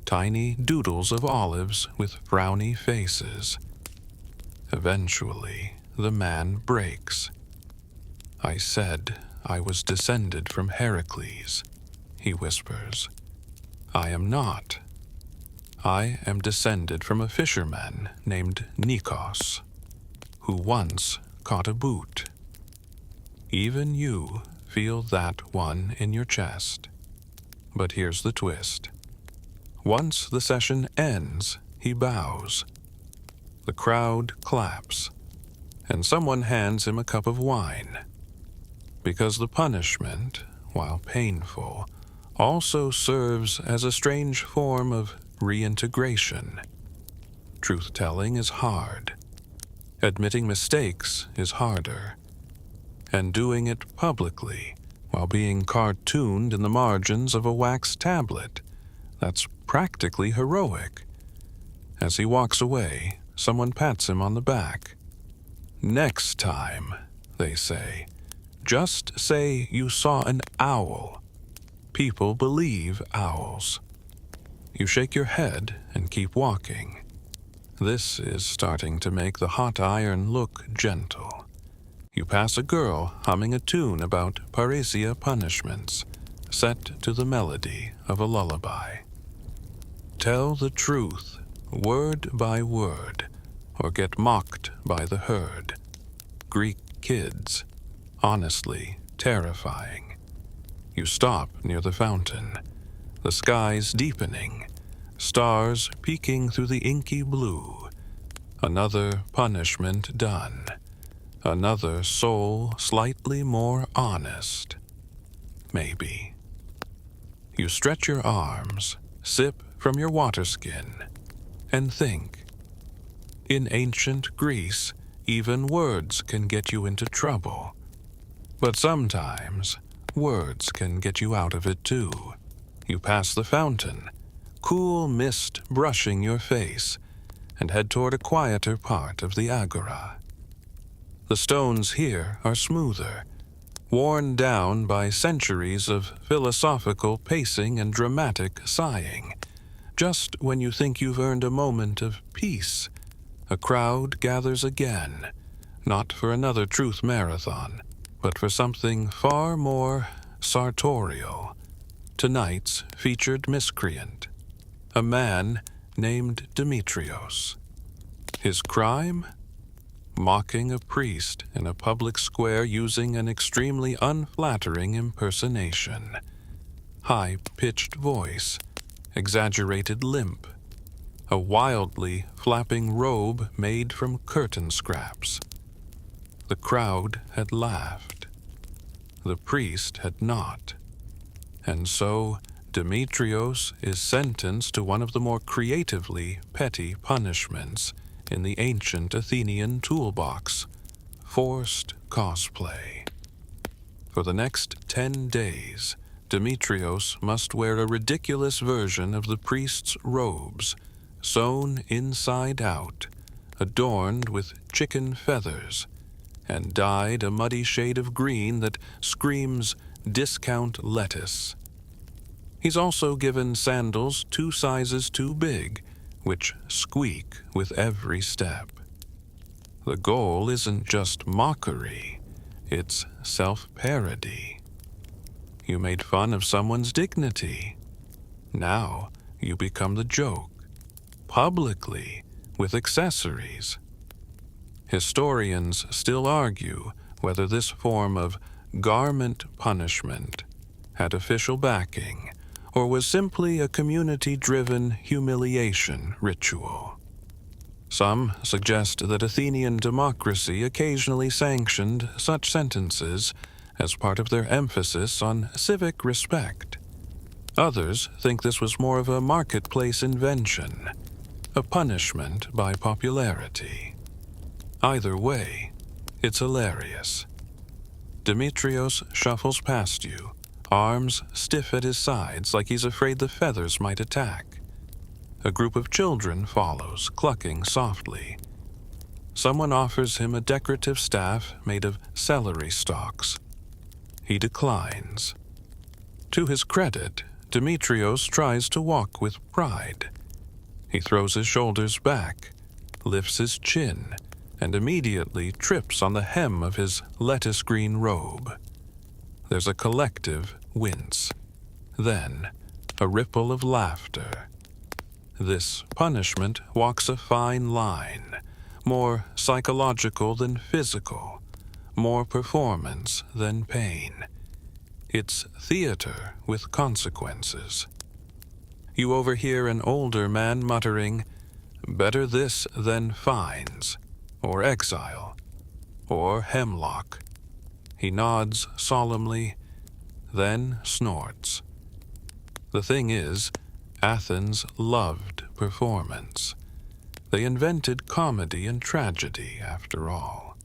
tiny doodles of olives with frowny faces. Eventually, the man breaks. "I said I was descended from Heracles," he whispers. "I am not. I am descended from a fisherman named Nikos, who once caught a boot. Even you feel that one in your chest. But here's the twist. Once the session ends, he bows. The crowd claps, and someone hands him a cup of wine. Because the punishment, while painful, also serves as a strange form of reintegration. Truth-telling is hard. Admitting mistakes is harder. And doing it publicly, while being cartooned in the margins of a wax tablet. That's practically heroic. As he walks away, someone pats him on the back. "Next time," they say, "just say you saw an owl." People believe owls. You shake your head and keep walking. This is starting to make the hot iron look gentle. You pass a girl humming a tune about paresia punishments, set to the melody of a lullaby. Tell the truth, word by word, or get mocked by the herd. Greek kids, honestly terrifying. You stop near the fountain, the skies deepening, stars peeking through the inky blue. Another punishment done, another soul slightly more honest. Maybe. You stretch your arms, sip from your water skin, and think. In ancient Greece, even words can get you into trouble. But sometimes, words can get you out of it too. You pass the fountain, cool mist brushing your face, and head toward a quieter part of the agora. The stones here are smoother, worn down by centuries of philosophical pacing and dramatic sighing. Just when you think you've earned a moment of peace, a crowd gathers again, not for another truth marathon, but for something far more sartorial. Tonight's featured miscreant, a man named Demetrios. His crime? Mocking a priest in a public square using an extremely unflattering impersonation. High-pitched voice, exaggerated limp, a wildly flapping robe made from curtain scraps. The crowd had laughed. The priest had not. And so Demetrios is sentenced to one of the more creatively petty punishments in the ancient Athenian toolbox, forced cosplay. For the next 10 days, Demetrios must wear a ridiculous version of the priest's robes, sewn inside out, adorned with chicken feathers, and dyed a muddy shade of green that screams discount lettuce. He's also given sandals 2 sizes too big, which squeak with every step. The goal isn't just mockery, it's self-parody. You made fun of someone's dignity. Now you become the joke, publicly, with accessories. Historians still argue whether this form of garment punishment had official backing or was simply a community-driven humiliation ritual. Some suggest that Athenian democracy occasionally sanctioned such sentences as part of their emphasis on civic respect. Others think this was more of a marketplace invention, a punishment by popularity. Either way, it's hilarious. Demetrios shuffles past you, arms stiff at his sides like he's afraid the feathers might attack. A group of children follows, clucking softly. Someone offers him a decorative staff made of celery stalks. He declines. To his credit, Demetrios tries to walk with pride. He throws his shoulders back, lifts his chin, and immediately trips on the hem of his lettuce-green robe. There's a collective wince. Then, a ripple of laughter. This punishment walks a fine line, more psychological than physical, more performance than pain. It's theater with consequences. You overhear an older man muttering, "Better this than fines, or exile, or hemlock." He nods solemnly, then snorts. The thing is, Athens loved performance. They invented comedy and tragedy, after all.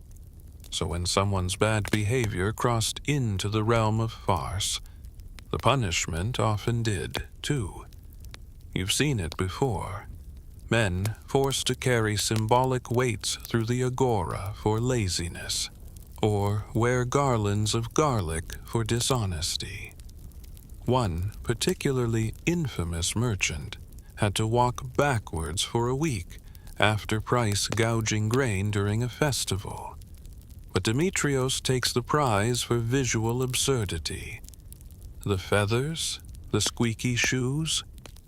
So when someone's bad behavior crossed into the realm of farce, the punishment often did, too. You've seen it before. Men forced to carry symbolic weights through the agora for laziness, or wear garlands of garlic for dishonesty. One particularly infamous merchant had to walk backwards for a week after price gouging grain during a festival. But Demetrios takes the prize for visual absurdity. The feathers, the squeaky shoes,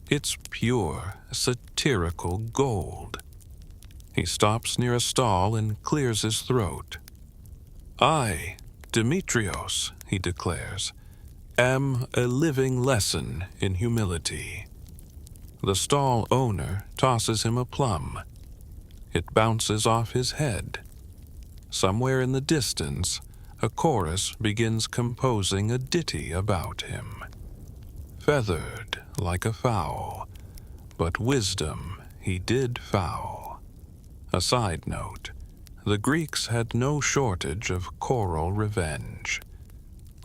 it's pure, satirical gold. He stops near a stall and clears his throat. I, Demetrios, he declares, am a living lesson in humility. The stall owner tosses him a plum. It bounces off his head. Somewhere in the distance, a chorus begins composing a ditty about him. Feathered like a fowl, but wisdom he did foul. A side note, the Greeks had no shortage of choral revenge.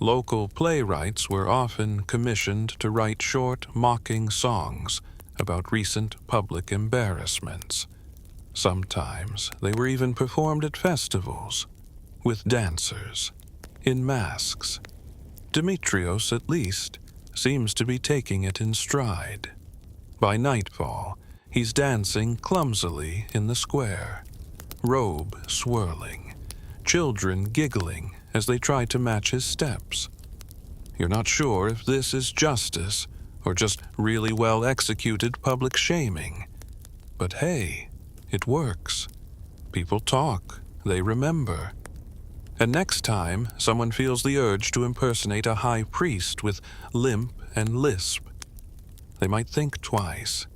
Local playwrights were often commissioned to write short, mocking songs about recent public embarrassments. Sometimes they were even performed at festivals, with dancers, in masks. Demetrios, at least, seems to be taking it in stride. By nightfall, he's dancing clumsily in the square, robe swirling, children giggling as they try to match his steps. You're not sure if this is justice or just really well-executed public shaming. But hey, it works. People talk, they remember. And next time someone feels the urge to impersonate a high priest with limp and lisp, they might think twice.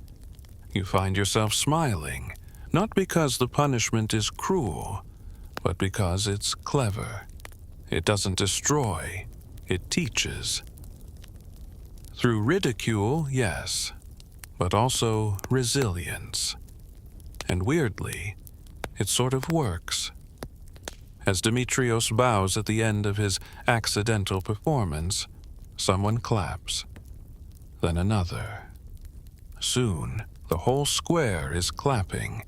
You find yourself smiling, not because the punishment is cruel, but because it's clever. It doesn't destroy, it teaches. Through ridicule, yes, but also resilience. And weirdly, it sort of works. As Demetrios bows at the end of his accidental performance, someone claps. Then another. Soon, the whole square is clapping.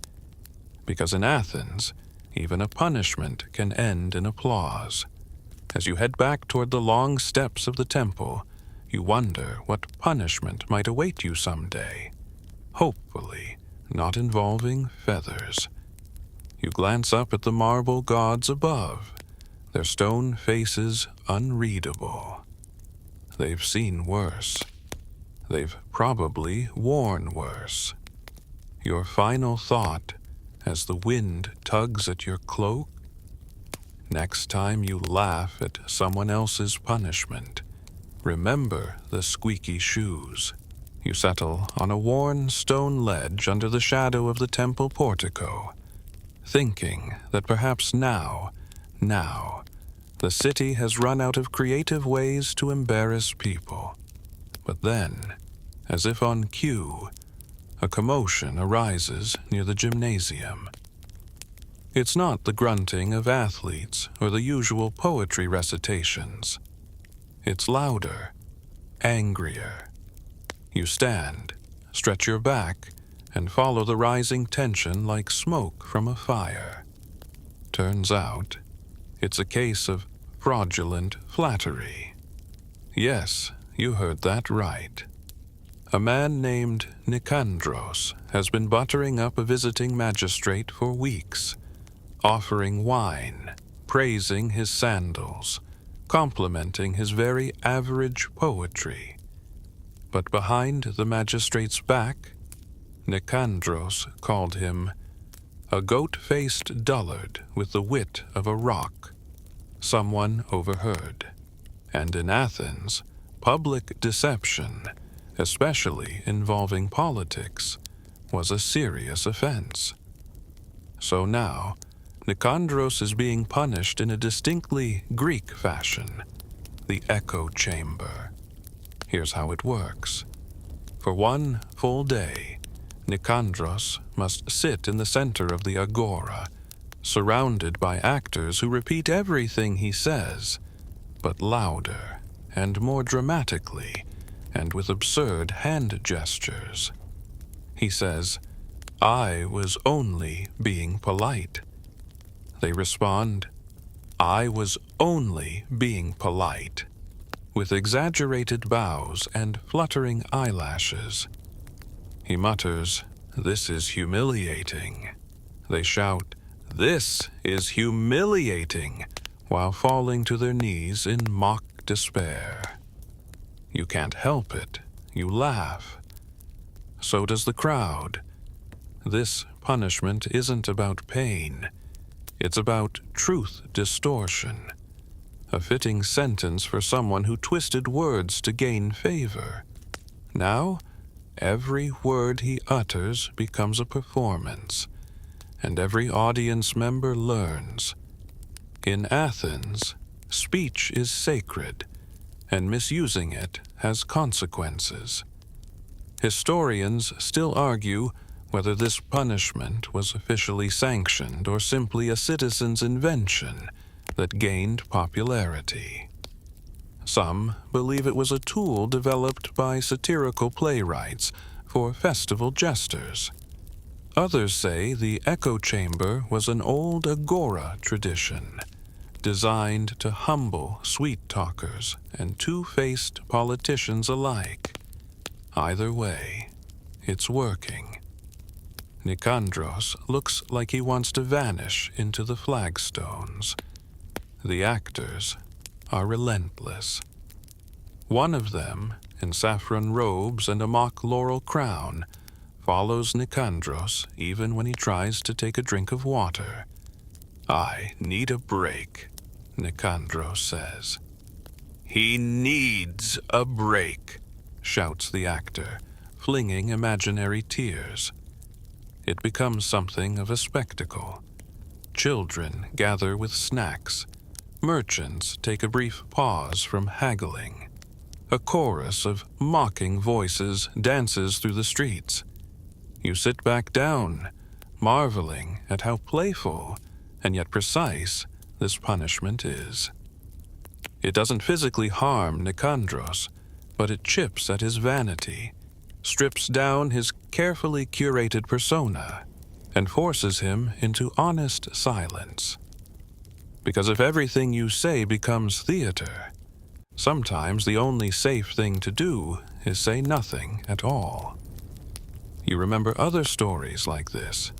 Because in Athens, even a punishment can end in applause. As you head back toward the long steps of the temple, you wonder what punishment might await you someday. Hopefully, not involving feathers. You glance up at the marble gods above, their stone faces unreadable. They've seen worse. They've probably worn worse. Your final thought, as the wind tugs at your cloak? Next time you laugh at someone else's punishment, remember the squeaky shoes. You settle on a worn stone ledge under the shadow of the temple portico, thinking that perhaps now, the city has run out of creative ways to embarrass people. But then, as if on cue, a commotion arises near the gymnasium. It's not the grunting of athletes or the usual poetry recitations. It's louder, angrier. You stand, stretch your back, and follow the rising tension like smoke from a fire. Turns out, it's a case of fraudulent flattery. Yes, you heard that right. A man named Nicandros has been buttering up a visiting magistrate for weeks, offering wine, praising his sandals, complimenting his very average poetry. But behind the magistrate's back, Nicandros called him a goat-faced dullard with the wit of a rock. Someone overheard. And in Athens, public deception, especially involving politics, was a serious offense. So now, Nicandros is being punished in a distinctly Greek fashion, the echo chamber. Here's how it works. For one full day, Nicandros must sit in the center of the agora, surrounded by actors who repeat everything he says, but louder and more dramatically, and with absurd hand gestures. He says, "I was only being polite." They respond, "I was only being polite," with exaggerated bows and fluttering eyelashes. He mutters, "This is humiliating." They shout, "This is humiliating," while falling to their knees in mock despair. You can't help it. You laugh. So does the crowd. This punishment isn't about pain. It's about truth distortion. A fitting sentence for someone who twisted words to gain favor. Now, every word he utters becomes a performance, and every audience member learns. In Athens, speech is sacred, and misusing it has consequences. Historians still argue whether this punishment was officially sanctioned or simply a citizen's invention that gained popularity. Some believe it was a tool developed by satirical playwrights for festival jesters. Others say the echo chamber was an old agora tradition, designed to humble sweet-talkers and two-faced politicians alike. Either way, it's working. Nicandros looks like he wants to vanish into the flagstones. The actors are relentless. One of them, in saffron robes and a mock laurel crown, follows Nicandros even when he tries to take a drink of water. "I need a break," Nicandros says. "He needs a break," shouts the actor, flinging imaginary tears. It becomes something of a spectacle. Children gather with snacks. Merchants take a brief pause from haggling. A chorus of mocking voices dances through the streets. You sit back down, marveling at how playful and yet precise this punishment is. It doesn't physically harm Nicandros, but it chips at his vanity, strips down his carefully curated persona, and forces him into honest silence. Because if everything you say becomes theater, sometimes the only safe thing to do is say nothing at all. You remember other stories like this.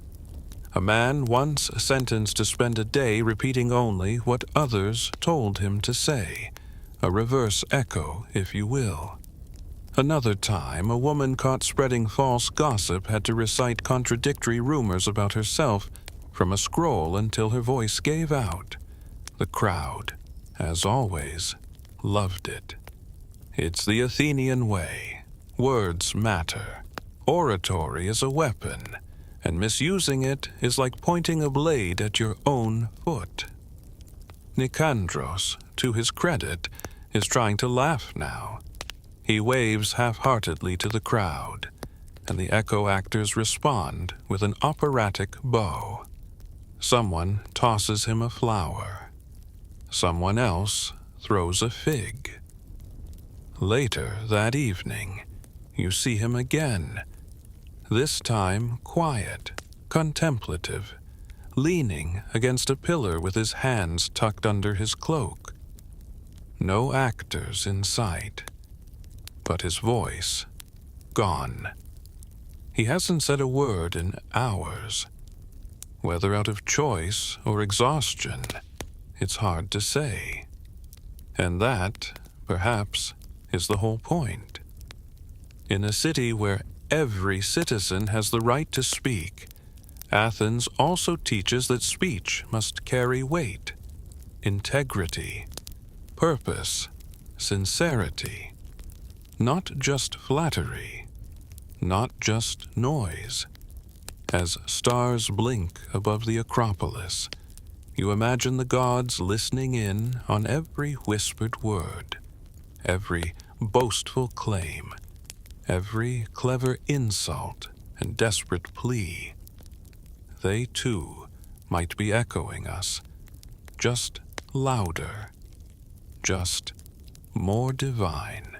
A man once sentenced to spend a day repeating only what others told him to say, a reverse echo, if you will. Another time, a woman caught spreading false gossip had to recite contradictory rumors about herself from a scroll until her voice gave out. The crowd, as always, loved it. It's the Athenian way. Words matter. Oratory is a weapon, and misusing it is like pointing a blade at your own foot. Nicandros, to his credit, is trying to laugh now. He waves half-heartedly to the crowd, and the echo actors respond with an operatic bow. Someone tosses him a flower. Someone else throws a fig. Later that evening, you see him again, this time quiet, contemplative, leaning against a pillar with his hands tucked under his cloak. No actors in sight, but his voice gone. He hasn't said a word in hours. Whether out of choice or exhaustion, it's hard to say. And that, perhaps, is the whole point. In a city where every citizen has the right to speak, Athens also teaches that speech must carry weight, integrity, purpose, sincerity. Not just flattery, not just noise. As stars blink above the Acropolis, you imagine the gods listening in on every whispered word, every boastful claim, every clever insult and desperate plea. They, too, might be echoing us, just louder, just more divine.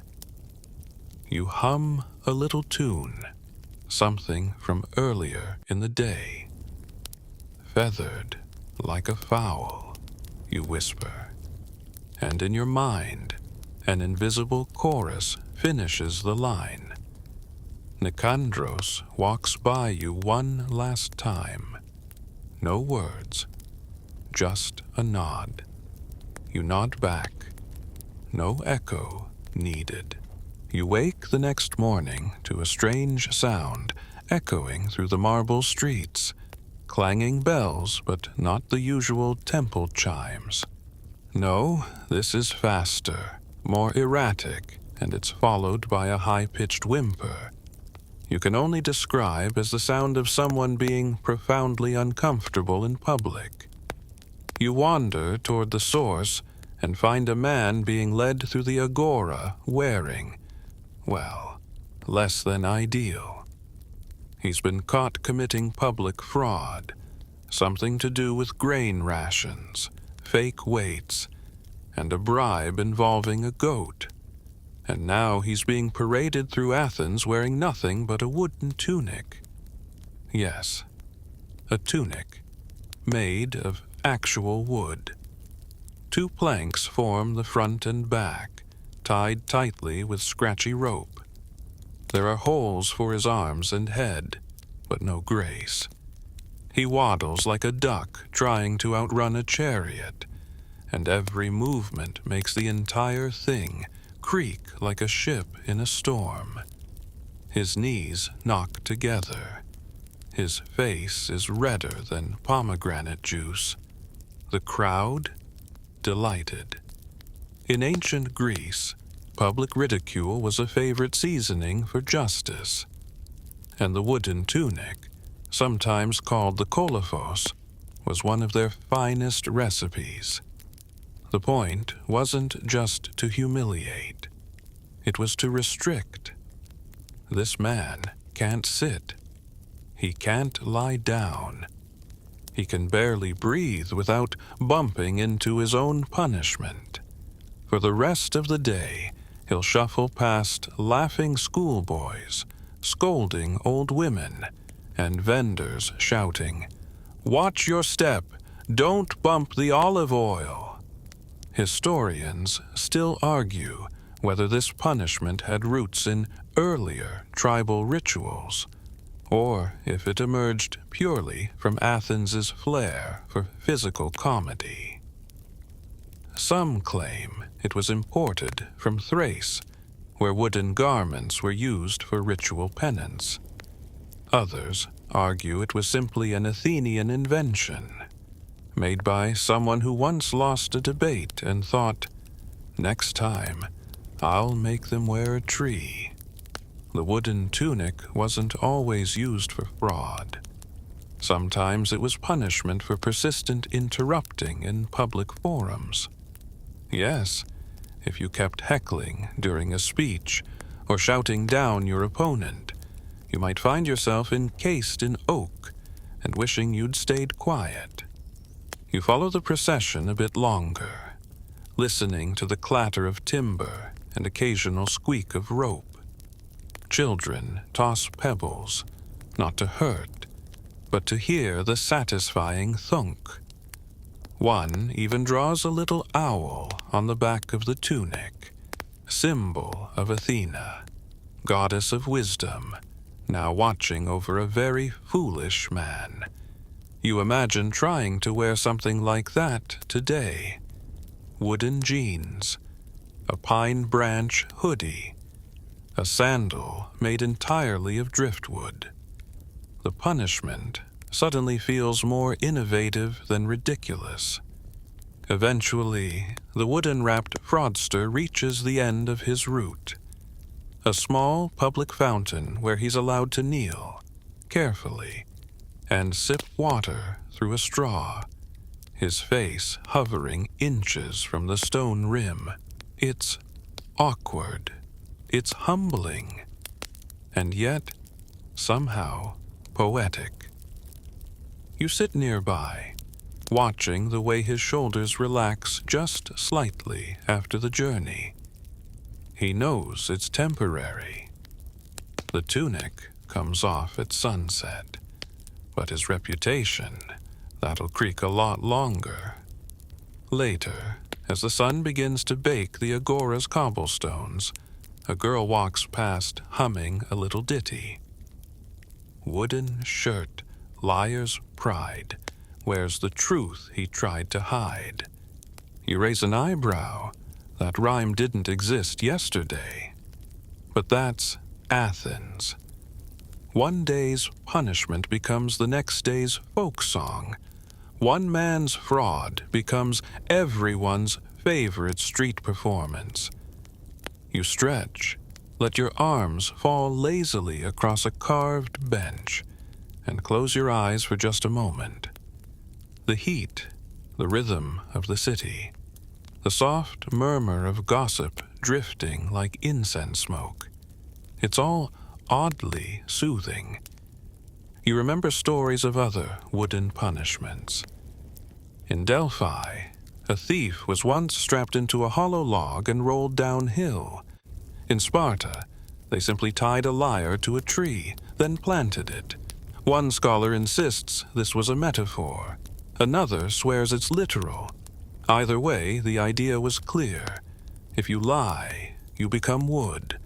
You hum a little tune, something from earlier in the day. Feathered like a fowl, you whisper, and in your mind, an invisible chorus finishes the line. Nicandros walks by you one last time. No words, just a nod. You nod back. No echo needed. You wake the next morning to a strange sound echoing through the marble streets, clanging bells, but not the usual temple chimes. No, this is faster, more erratic, and it's followed by a high-pitched whimper. You can only describe as the sound of someone being profoundly uncomfortable in public. You wander toward the source and find a man being led through the agora wearing, well, less than ideal. He's been caught committing public fraud, something to do with grain rations, fake weights, and a bribe involving a goat. And now he's being paraded through Athens wearing nothing but a wooden tunic. Yes, a tunic, made of actual wood. 2 planks form the front and back, tied tightly with scratchy rope. There are holes for his arms and head, but no grace. He waddles like a duck trying to outrun a chariot, and every movement makes the entire thing creak like a ship in a storm. His knees knock together. His face is redder than pomegranate juice. The crowd, delighted. In ancient Greece, public ridicule was a favorite seasoning for justice, and the wooden tunic, sometimes called the kolophos, was one of their finest recipes. The point wasn't just to humiliate. It was to restrict. This man can't sit. He can't lie down. He can barely breathe without bumping into his own punishment. For the rest of the day, he'll shuffle past laughing schoolboys, scolding old women, and vendors shouting, "Watch your step! Don't bump the olive oil!" Historians still argue whether this punishment had roots in earlier tribal rituals, or if it emerged purely from Athens's flair for physical comedy. Some claim it was imported from Thrace, where wooden garments were used for ritual penance. Others argue it was simply an Athenian invention, made by someone who once lost a debate and thought, "Next time, I'll make them wear a tree." The wooden tunic wasn't always used for fraud. Sometimes it was punishment for persistent interrupting in public forums. Yes, if you kept heckling during a speech or shouting down your opponent, you might find yourself encased in oak and wishing you'd stayed quiet. You follow the procession a bit longer, listening to the clatter of timber and occasional squeak of rope. Children toss pebbles, not to hurt, but to hear the satisfying thunk. One even draws a little owl on the back of the tunic, symbol of Athena, goddess of wisdom, now watching over a very foolish man. You imagine trying to wear something like that today. Wooden jeans, a pine branch hoodie, a sandal made entirely of driftwood. The punishment suddenly feels more innovative than ridiculous. Eventually, the wooden-wrapped fraudster reaches the end of his route, a small public fountain where he's allowed to kneel, carefully, and sip water through a straw, his face hovering inches from the stone rim. It's awkward, it's humbling, and yet, somehow, poetic. You sit nearby, watching the way his shoulders relax just slightly after the journey. He knows it's temporary. The tunic comes off at sunset, but his reputation, that'll creak a lot longer. Later, as the sun begins to bake the agora's cobblestones, a girl walks past humming a little ditty. Wooden shirt, liar's pride, wears the truth he tried to hide. You raise an eyebrow. That rhyme didn't exist yesterday. But that's Athens. One day's punishment becomes the next day's folk song. One man's fraud becomes everyone's favorite street performance. You stretch, let your arms fall lazily across a carved bench, and close your eyes for just a moment. The heat, the rhythm of the city, the soft murmur of gossip drifting like incense smoke. It's all oddly soothing. You remember stories of other wooden punishments. In Delphi, a thief was once strapped into a hollow log and rolled downhill. In Sparta, they simply tied a lyre to a tree, then planted it. One scholar insists this was a metaphor. Another swears it's literal. Either way, the idea was clear. If you lie, you become wood,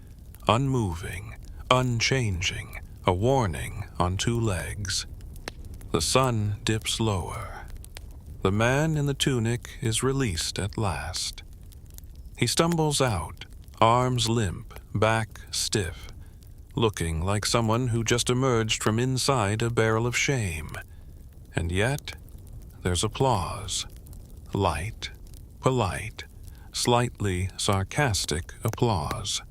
unmoving, unchanging, a warning on two legs. The sun dips lower. The man in the tunic is released at last. He stumbles out, arms limp, back stiff, looking like someone who just emerged from inside a barrel of shame. And yet, there's applause. Light, polite, slightly sarcastic applause.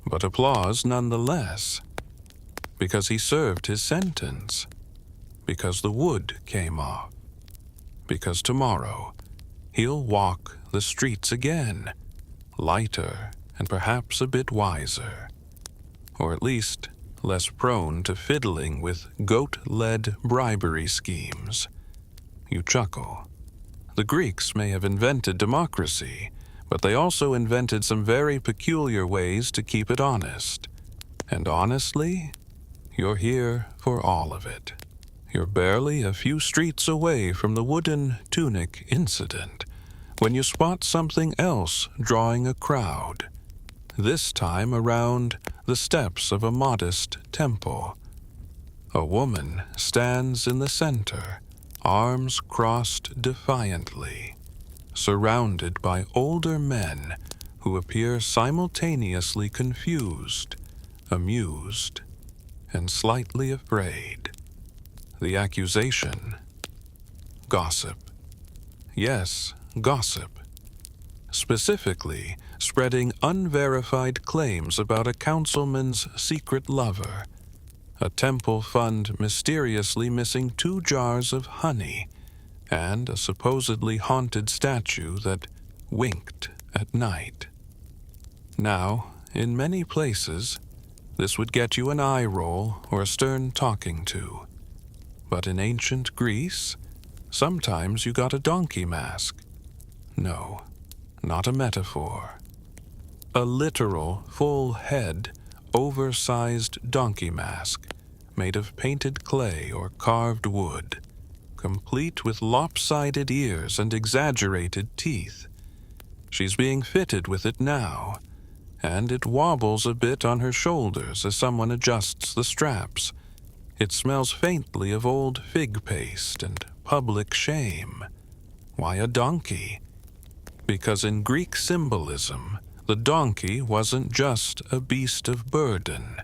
But applause nonetheless. Because he served his sentence. Because the wood came off. Because tomorrow he'll walk the streets again, lighter and perhaps a bit wiser. Or at least less prone to fiddling with goat-led bribery schemes. You chuckle. The Greeks may have invented democracy, but they also invented some very peculiar ways to keep it honest. And honestly, you're here for all of it. You're barely a few streets away from the wooden tunic incident when you spot something else drawing a crowd, this time around the steps of a modest temple. A woman stands in the center, arms crossed defiantly, surrounded by older men who appear simultaneously confused, amused, and slightly afraid. The accusation? Gossip. Yes, gossip. Specifically, spreading unverified claims about a councilman's secret lover, a temple fund mysteriously missing 2 jars of honey, and a supposedly haunted statue that winked at night. Now, in many places, this would get you an eye roll or a stern talking to. But in ancient Greece, sometimes you got a donkey mask. No, not a metaphor. A literal, full-head, oversized donkey mask made of painted clay or carved wood, complete with lopsided ears and exaggerated teeth. She's being fitted with it now, and it wobbles a bit on her shoulders as someone adjusts the straps. It smells faintly of old fig paste and public shame. Why a donkey? Because in Greek symbolism, the donkey wasn't just a beast of burden.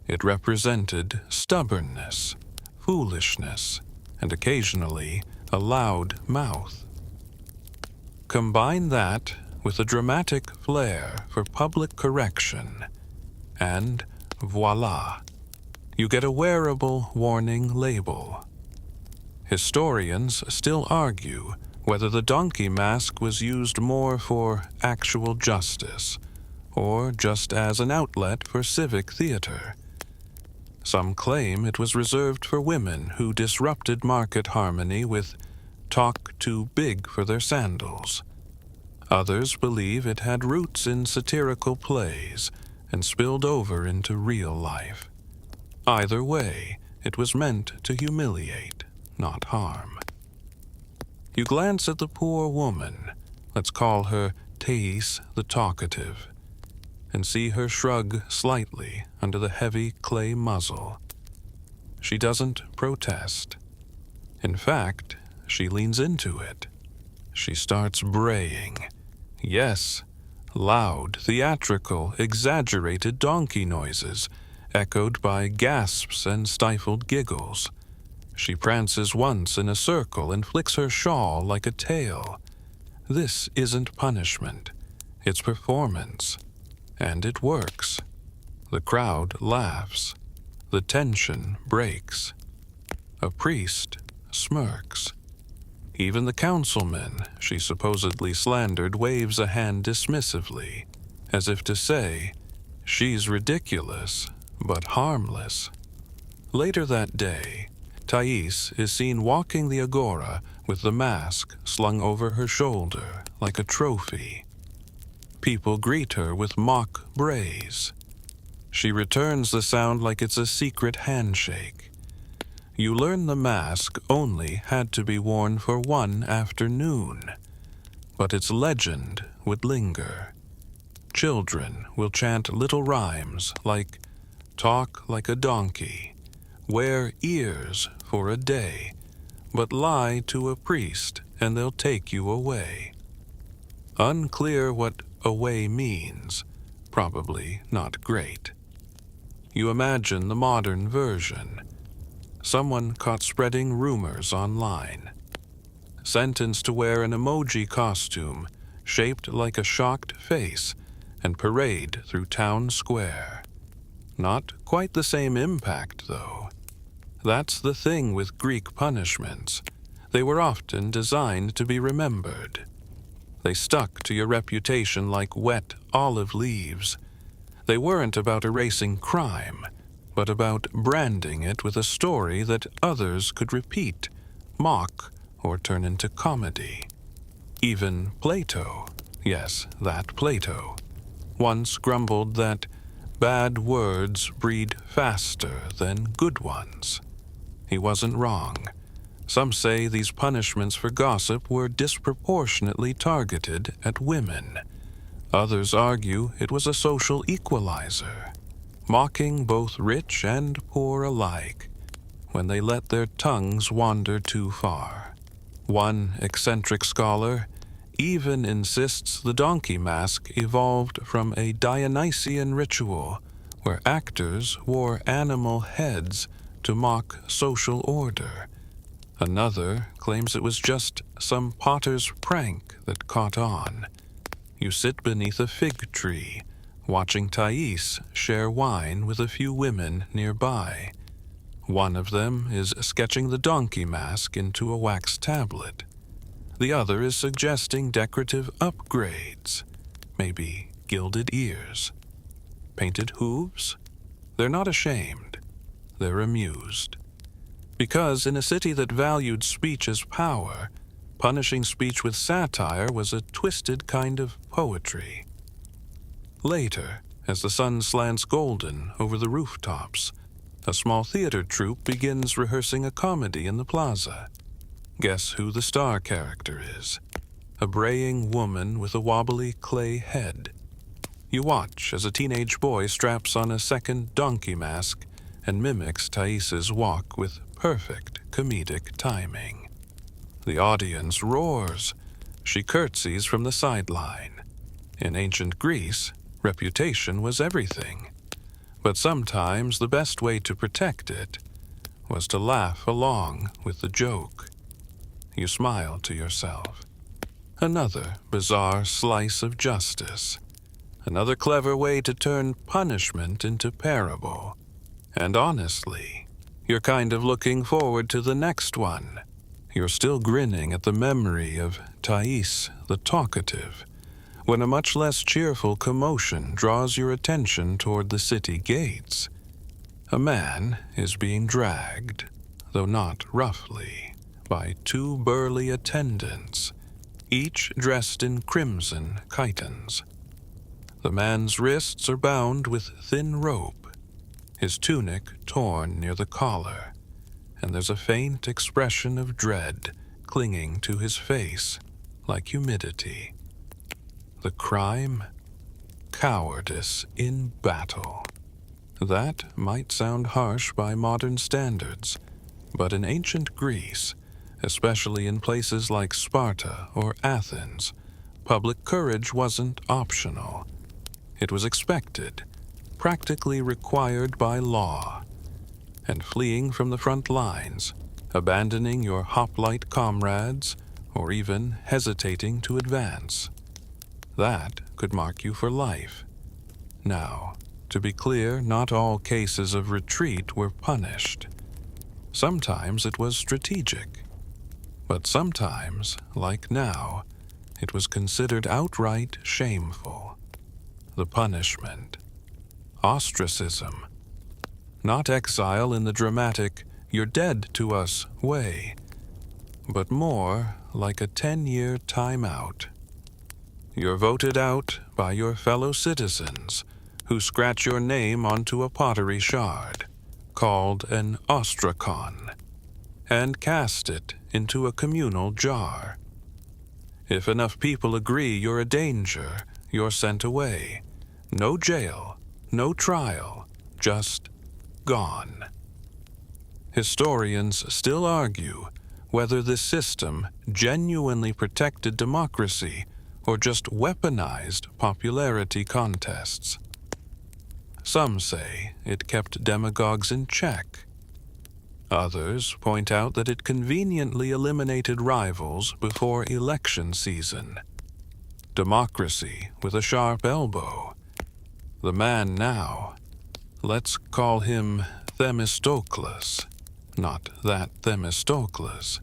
It represented stubbornness, foolishness, and occasionally a loud mouth. Combine that with a dramatic flair for public correction, and voila, you get a wearable warning label. Historians still argue whether the donkey mask was used more for actual justice or just as an outlet for civic theater. Some claim it was reserved for women who disrupted market harmony with talk too big for their sandals. Others believe it had roots in satirical plays and spilled over into real life. Either way, it was meant to humiliate, not harm. You glance at the poor woman, let's call her Thais the talkative, and see her shrug slightly under the heavy clay muzzle. She doesn't protest. In fact, she leans into it. She starts braying. Yes, loud, theatrical, exaggerated donkey noises, echoed by gasps and stifled giggles. She prances once in a circle and flicks her shawl like a tail. This isn't punishment. It's performance. And it works. The crowd laughs. The tension breaks. A priest smirks. Even the councilman she supposedly slandered waves a hand dismissively, as if to say, she's ridiculous, but harmless. Later that day, Thais is seen walking the agora with the mask slung over her shoulder like a trophy. People greet her with mock brays. She returns the sound like it's a secret handshake. You learn the mask only had to be worn for one afternoon, but its legend would linger. Children will chant little rhymes like, talk like a donkey, wear ears for a day, but lie to a priest and they'll take you away. Unclear what away means, probably not great. You imagine the modern version. Someone caught spreading rumors online. Sentenced to wear an emoji costume shaped like a shocked face and parade through town square. Not quite the same impact, though. That's the thing with Greek punishments. They were often designed to be remembered. They stuck to your reputation like wet olive leaves. They weren't about erasing crime, but about branding it with a story that others could repeat, mock, or turn into comedy. Even Plato, yes, that Plato, once grumbled that bad words breed faster than good ones. He wasn't wrong. Some say these punishments for gossip were disproportionately targeted at women. Others argue it was a social equalizer, mocking both rich and poor alike when they let their tongues wander too far. One eccentric scholar even insists the donkey mask evolved from a Dionysian ritual where actors wore animal heads to mock social order. Another claims it was just some potter's prank that caught on. You sit beneath a fig tree, watching Thais share wine with a few women nearby. One of them is sketching the donkey mask into a wax tablet. The other is suggesting decorative upgrades, maybe gilded ears, painted hooves. They're not ashamed. They're amused. Because in a city that valued speech as power, punishing speech with satire was a twisted kind of poetry. Later, as the sun slants golden over the rooftops, a small theater troupe begins rehearsing a comedy in the plaza. Guess who the star character is? A braying woman with a wobbly clay head. You watch as a teenage boy straps on a second donkey mask and mimics Thais's walk with perfect comedic timing. The audience roars. She curtsies from the sideline. In ancient Greece, reputation was everything. But sometimes the best way to protect it was to laugh along with the joke. You smile to yourself. Another bizarre slice of justice. Another clever way to turn punishment into parable. And honestly, you're kind of looking forward to the next one. You're still grinning at the memory of Thais the talkative, when a much less cheerful commotion draws your attention toward the city gates. A man is being dragged, though not roughly, by two burly attendants, each dressed in crimson chitons. The man's wrists are bound with thin rope, his tunic torn near the collar, and there's a faint expression of dread clinging to his face like humidity. The crime? Cowardice in battle. That might sound harsh by modern standards, but in ancient Greece, especially in places like Sparta or Athens, public courage wasn't optional. It was expected, practically required by law. And fleeing from the front lines, abandoning your hoplite comrades, or even hesitating to advance, that could mark you for life. Now, to be clear, not all cases of retreat were punished. Sometimes it was strategic, but sometimes, like now, it was considered outright shameful. The punishment: ostracism. Not exile in the dramatic, "you're dead to us" way, but more like a 10-year timeout. You're voted out by your fellow citizens, who scratch your name onto a pottery shard, called an ostrakon, and cast it into a communal jar. If enough people agree you're a danger, you're sent away. No jail, no trial, just gone. Historians still argue whether this system genuinely protected democracy or just weaponized popularity contests. Some say it kept demagogues in check. Others point out that it conveniently eliminated rivals before election season. Democracy with a sharp elbow. The man now, let's call him Themistocles, not that Themistocles,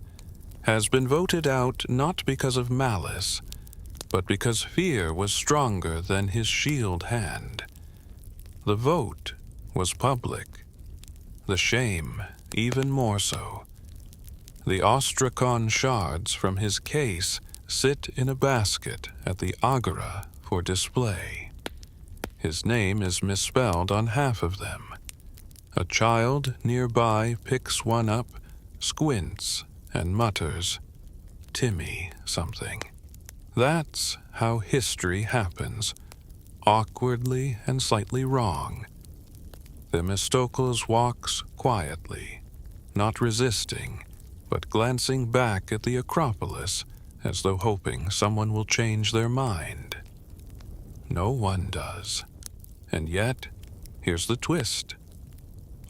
has been voted out not because of malice, but because fear was stronger than his shield hand. The vote was public. The shame even more so. The ostrakon shards from his case sit in a basket at the agora for display. His name is misspelled on half of them. A child nearby picks one up, squints, and mutters, "Timmy something." That's how history happens, awkwardly and slightly wrong. Themistocles walks quietly, not resisting, but glancing back at the Acropolis as though hoping someone will change their mind. No one does. And yet, here's the twist.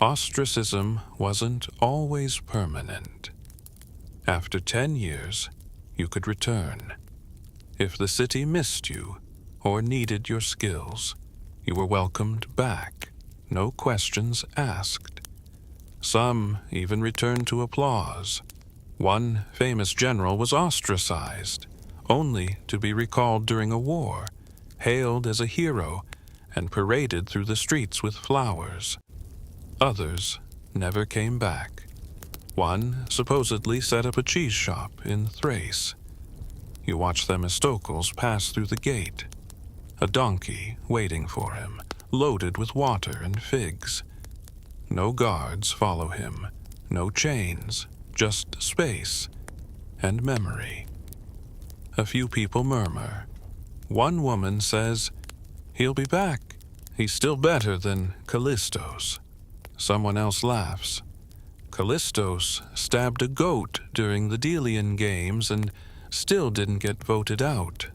Ostracism wasn't always permanent. After 10 years, you could return. If the city missed you or needed your skills, you were welcomed back, no questions asked. Some even returned to applause. One famous general was ostracized, only to be recalled during a war, hailed as a hero, and paraded through the streets with flowers. Others never came back. One supposedly set up a cheese shop in Thrace. You watch Themistocles pass through the gate, a donkey waiting for him, loaded with water and figs. No guards follow him, no chains, just space and memory. A few people murmur. One woman says, "He'll be back. He's still better than Callistos." Someone else laughs. Callistos stabbed a goat during the Delian Games and still didn't get voted out.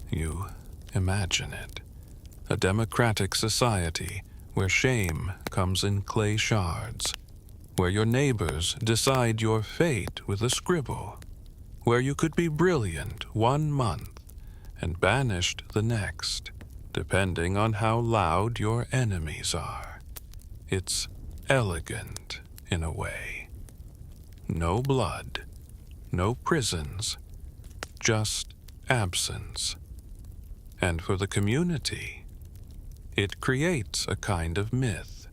You imagine it. A democratic society where shame comes in clay shards, where your neighbors decide your fate with a scribble, where you could be brilliant 1 month and banished the next, depending on how loud your enemies are. It's elegant in a way. No blood, no prisons, just absence. And for the community, it creates a kind of myth.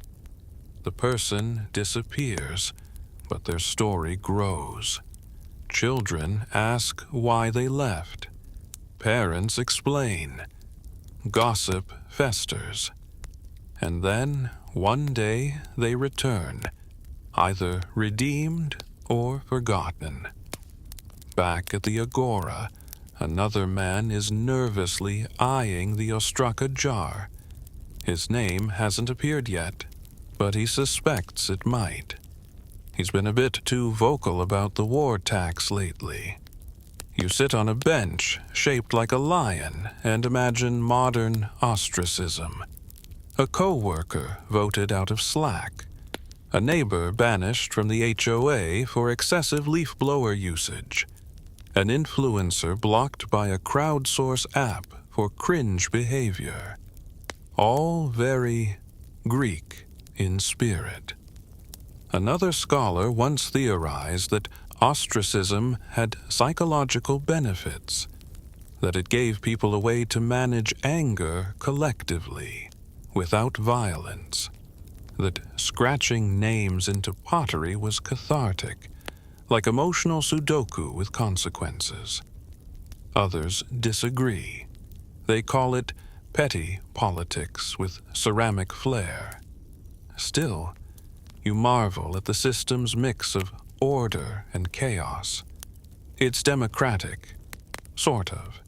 The person disappears, but their story grows. Children ask why they left. Parents explain. Gossip festers. And then, one day, they return, either redeemed or forgotten. Back at the agora, another man is nervously eyeing the ostraka jar. His name hasn't appeared yet, but he suspects it might. He's been a bit too vocal about the war tax lately. You sit on a bench shaped like a lion and imagine modern ostracism. A co-worker voted out of slack. A neighbor banished from the HOA for excessive leaf blower usage. An influencer blocked by a crowdsource app for cringe behavior. All very Greek in spirit. Another scholar once theorized that ostracism had psychological benefits, that it gave people a way to manage anger collectively, without violence, that scratching names into pottery was cathartic, like emotional Sudoku with consequences. Others disagree. They call it petty politics with ceramic flair. Still, you marvel at the system's mix of order and chaos. It's democratic, sort of.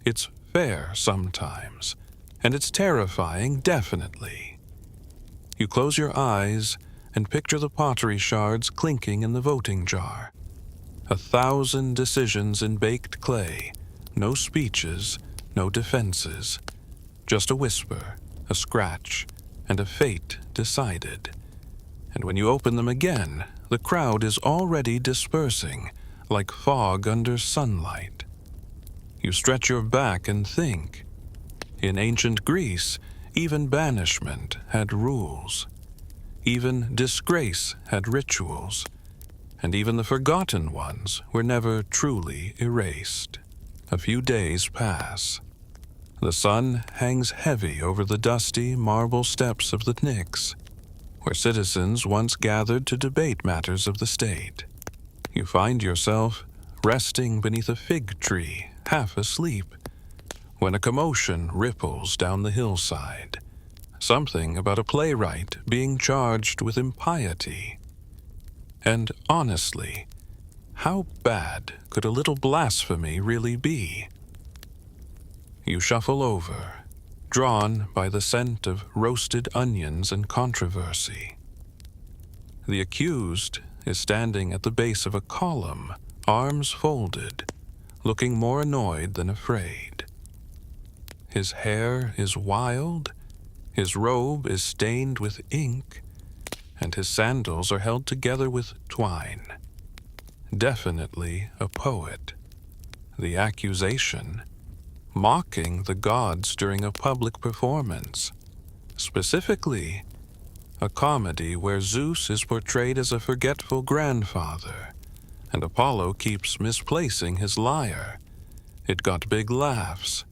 It's fair sometimes, and it's terrifying definitely. You close your eyes and picture the pottery shards clinking in the voting jar. 1,000 decisions in baked clay, no speeches, no defenses, just a whisper, a scratch, and a fate decided. And when you open them again, the crowd is already dispersing, like fog under sunlight. You stretch your back and think. In ancient Greece, even banishment had rules. Even disgrace had rituals. And even the forgotten ones were never truly erased. A few days pass. The sun hangs heavy over the dusty marble steps of the Pnyx, where citizens once gathered to debate matters of the state. You find yourself resting beneath a fig tree, half asleep, when a commotion ripples down the hillside. Something about a playwright being charged with impiety. And honestly, how bad could a little blasphemy really be? You shuffle over, drawn by the scent of roasted onions and controversy. The accused is standing at the base of a column, arms folded, looking more annoyed than afraid. His hair is wild, his robe is stained with ink, and his sandals are held together with twine. Definitely a poet. The accusation, mocking the gods during a public performance. Specifically, a comedy where Zeus is portrayed as a forgetful grandfather, and Apollo keeps misplacing his lyre. It got big laughs.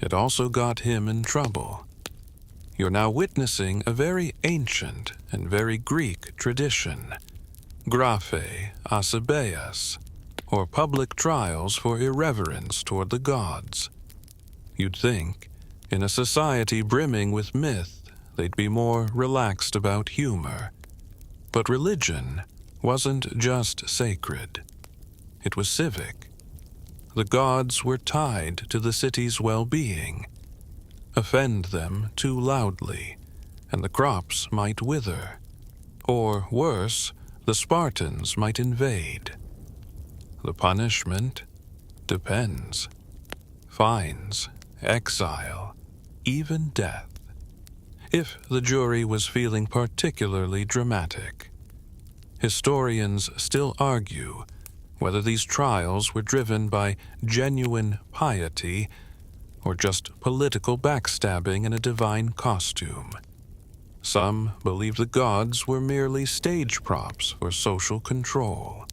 It also got him in trouble. You're now witnessing a very ancient and very Greek tradition, graphe asabeas, or public trials for irreverence toward the gods. You'd think, in a society brimming with myth, they'd be more relaxed about humor. But religion wasn't just sacred. It was civic. The gods were tied to the city's well-being. Offend them too loudly, and the crops might wither. Or worse, the Spartans might invade. The punishment depends. Fines, exile, even death. If the jury was feeling particularly dramatic. Historians still argue whether these trials were driven by genuine piety or just political backstabbing in a divine costume. Some believe the gods were merely stage props for social control.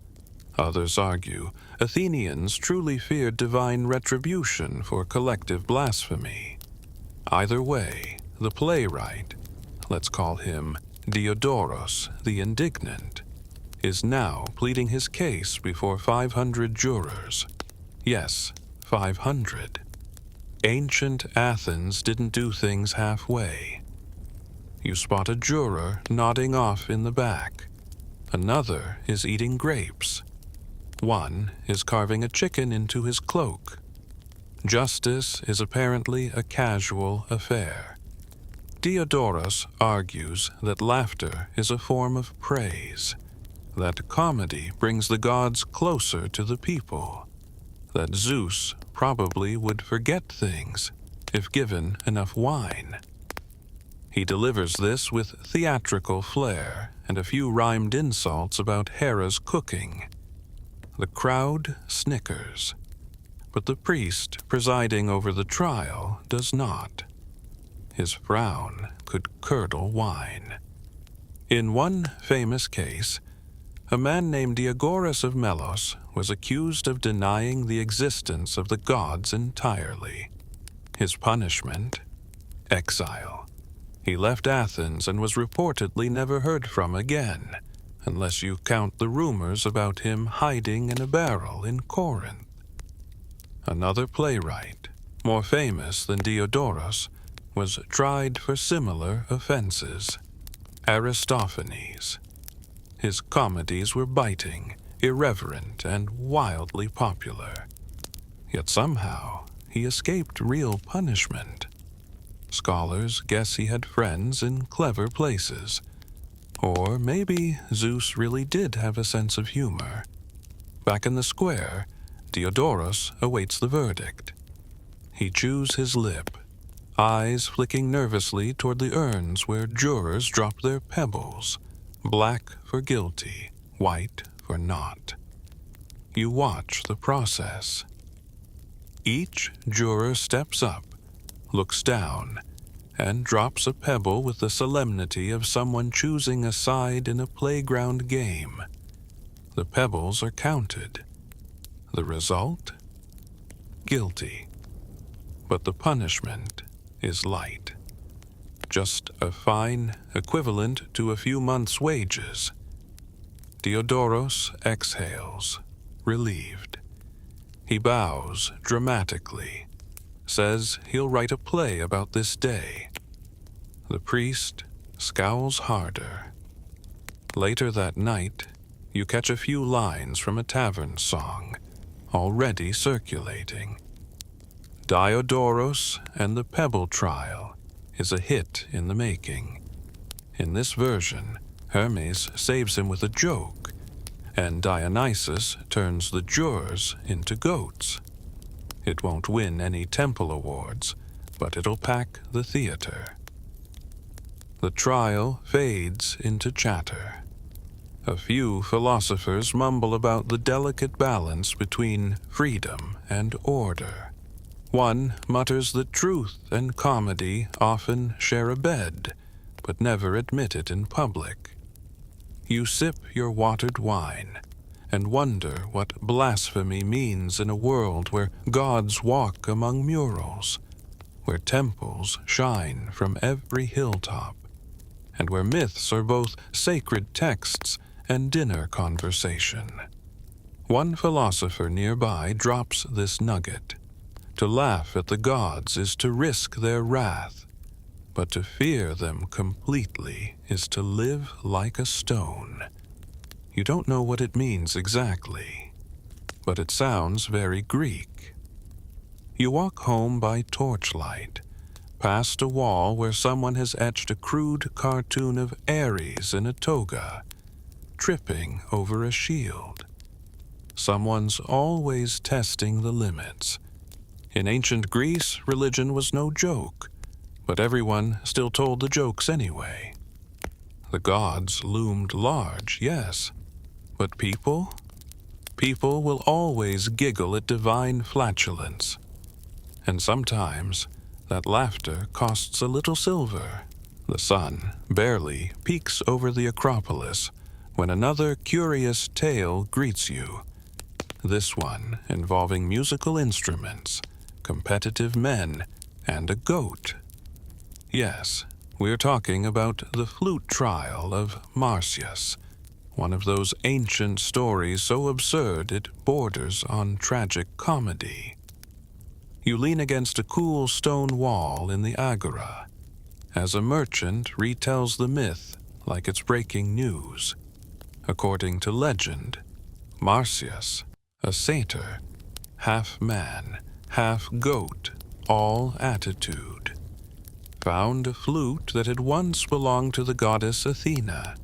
Others argue Athenians truly feared divine retribution for collective blasphemy. Either way, the playwright, let's call him Diodoros the Indignant, is now pleading his case before 500 jurors. Yes, 500. Ancient Athens didn't do things halfway. You spot a juror nodding off in the back. Another is eating grapes. One is carving a chicken into his cloak. Justice is apparently a casual affair. Diodorus argues that laughter is a form of praise, that comedy brings the gods closer to the people, that Zeus probably would forget things if given enough wine. He delivers this with theatrical flair and a few rhymed insults about Hera's cooking. The crowd snickers, but the priest presiding over the trial does not. His frown could curdle wine. In one famous case, a man named Diagoras of Melos was accused of denying the existence of the gods entirely. His punishment? Exile. He left Athens and was reportedly never heard from again, unless you count the rumors about him hiding in a barrel in Corinth. Another playwright, more famous than Diodorus, was tried for similar offenses. Aristophanes. His comedies were biting, irreverent, and wildly popular. Yet somehow he escaped real punishment. Scholars guess he had friends in clever places. Or maybe Zeus really did have a sense of humor. Back in the square, Diodorus awaits the verdict. He chews his lip, eyes flicking nervously toward the urns where jurors drop their pebbles, black for guilty, white for not. You watch the process. Each juror steps up, looks down, and drops a pebble with the solemnity of someone choosing a side in a playground game. The pebbles are counted. The result? Guilty. But the punishment is light. Just a fine equivalent to a few months' wages. Diodorus exhales, relieved. He bows dramatically, says he'll write a play about this day. The priest scowls harder. Later that night, you catch a few lines from a tavern song, already circulating. Diodorus and the Pebble Trial is a hit in the making. In this version, Hermes saves him with a joke, and Dionysus turns the jurors into goats. It won't win any temple awards, but it'll pack the theater. The trial fades into chatter. A few philosophers mumble about the delicate balance between freedom and order. One mutters that truth and comedy often share a bed, but never admit it in public. You sip your watered wine and wonder what blasphemy means in a world where gods walk among murals, where temples shine from every hilltop, and where myths are both sacred texts and dinner conversation. One philosopher nearby drops this nugget. To laugh at the gods is to risk their wrath, but to fear them completely is to live like a stone. You don't know what it means exactly, but it sounds very Greek. You walk home by torchlight, past a wall where someone has etched a crude cartoon of Ares in a toga, tripping over a shield. Someone's always testing the limits. In ancient Greece, religion was no joke, but everyone still told the jokes anyway. The gods loomed large, yes, but people? People will always giggle at divine flatulence. And sometimes that laughter costs a little silver. The sun barely peeks over the Acropolis when another curious tale greets you. This one involving musical instruments, competitive men, and a goat. Yes, we're talking about the flute trial of Marsyas. one of those ancient stories so absurd it borders on tragic comedy. You lean against a cool stone wall in the agora, as a merchant retells the myth like it's breaking news. According to legend, Marsyas, a satyr, half man, half goat, all attitude, found a flute that had once belonged to the goddess Athena.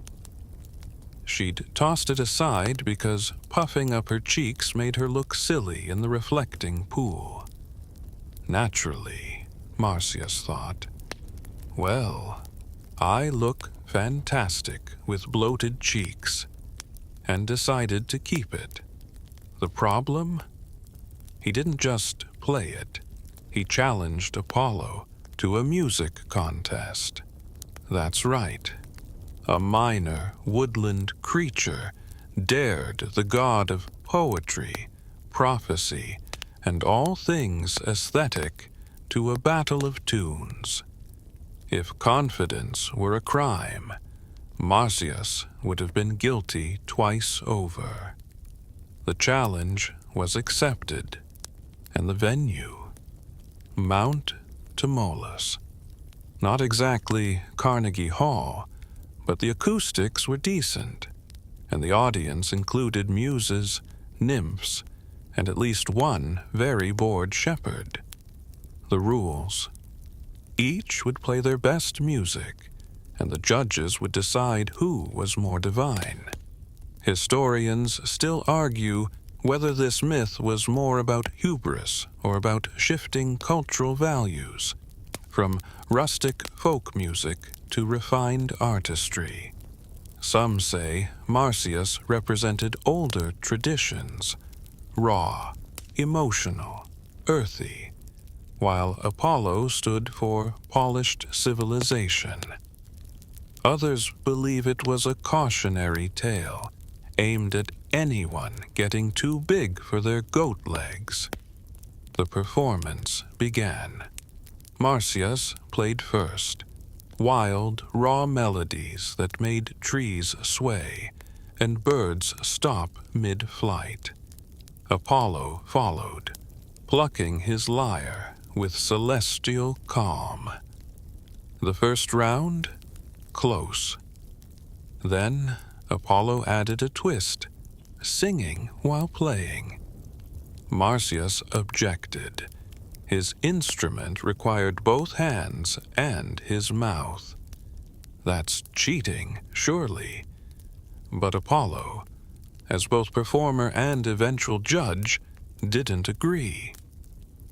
She'd tossed it aside because puffing up her cheeks made her look silly in the reflecting pool. Naturally, Marsyas thought, well, I look fantastic with bloated cheeks, and decided to keep it. The problem? He didn't just play it. He challenged Apollo to a music contest. That's right. A minor woodland creature dared the god of poetry, prophecy, and all things aesthetic to a battle of tunes. If confidence were a crime, Marsyas would have been guilty twice over. The challenge was accepted, and the venue, Mount Tmolus. Not exactly Carnegie Hall, but the acoustics were decent, and the audience included muses, nymphs, and at least one very bored shepherd. The rules: each would play their best music, and the judges would decide who was more divine. Historians still argue whether this myth was more about hubris or about shifting cultural values, from rustic folk music to refined artistry. Some say Marsyas represented older traditions, raw, emotional, earthy, while Apollo stood for polished civilization. Others believe it was a cautionary tale, aimed at anyone getting too big for their goat legs. The performance began. Marsyas played first, wild, raw melodies that made trees sway and birds stop mid-flight. Apollo followed, plucking his lyre with celestial calm. The first round? Close. Then Apollo added a twist, singing while playing. Marsyas objected. His instrument required both hands and his mouth. That's cheating, surely. But Apollo, as both performer and eventual judge, didn't agree.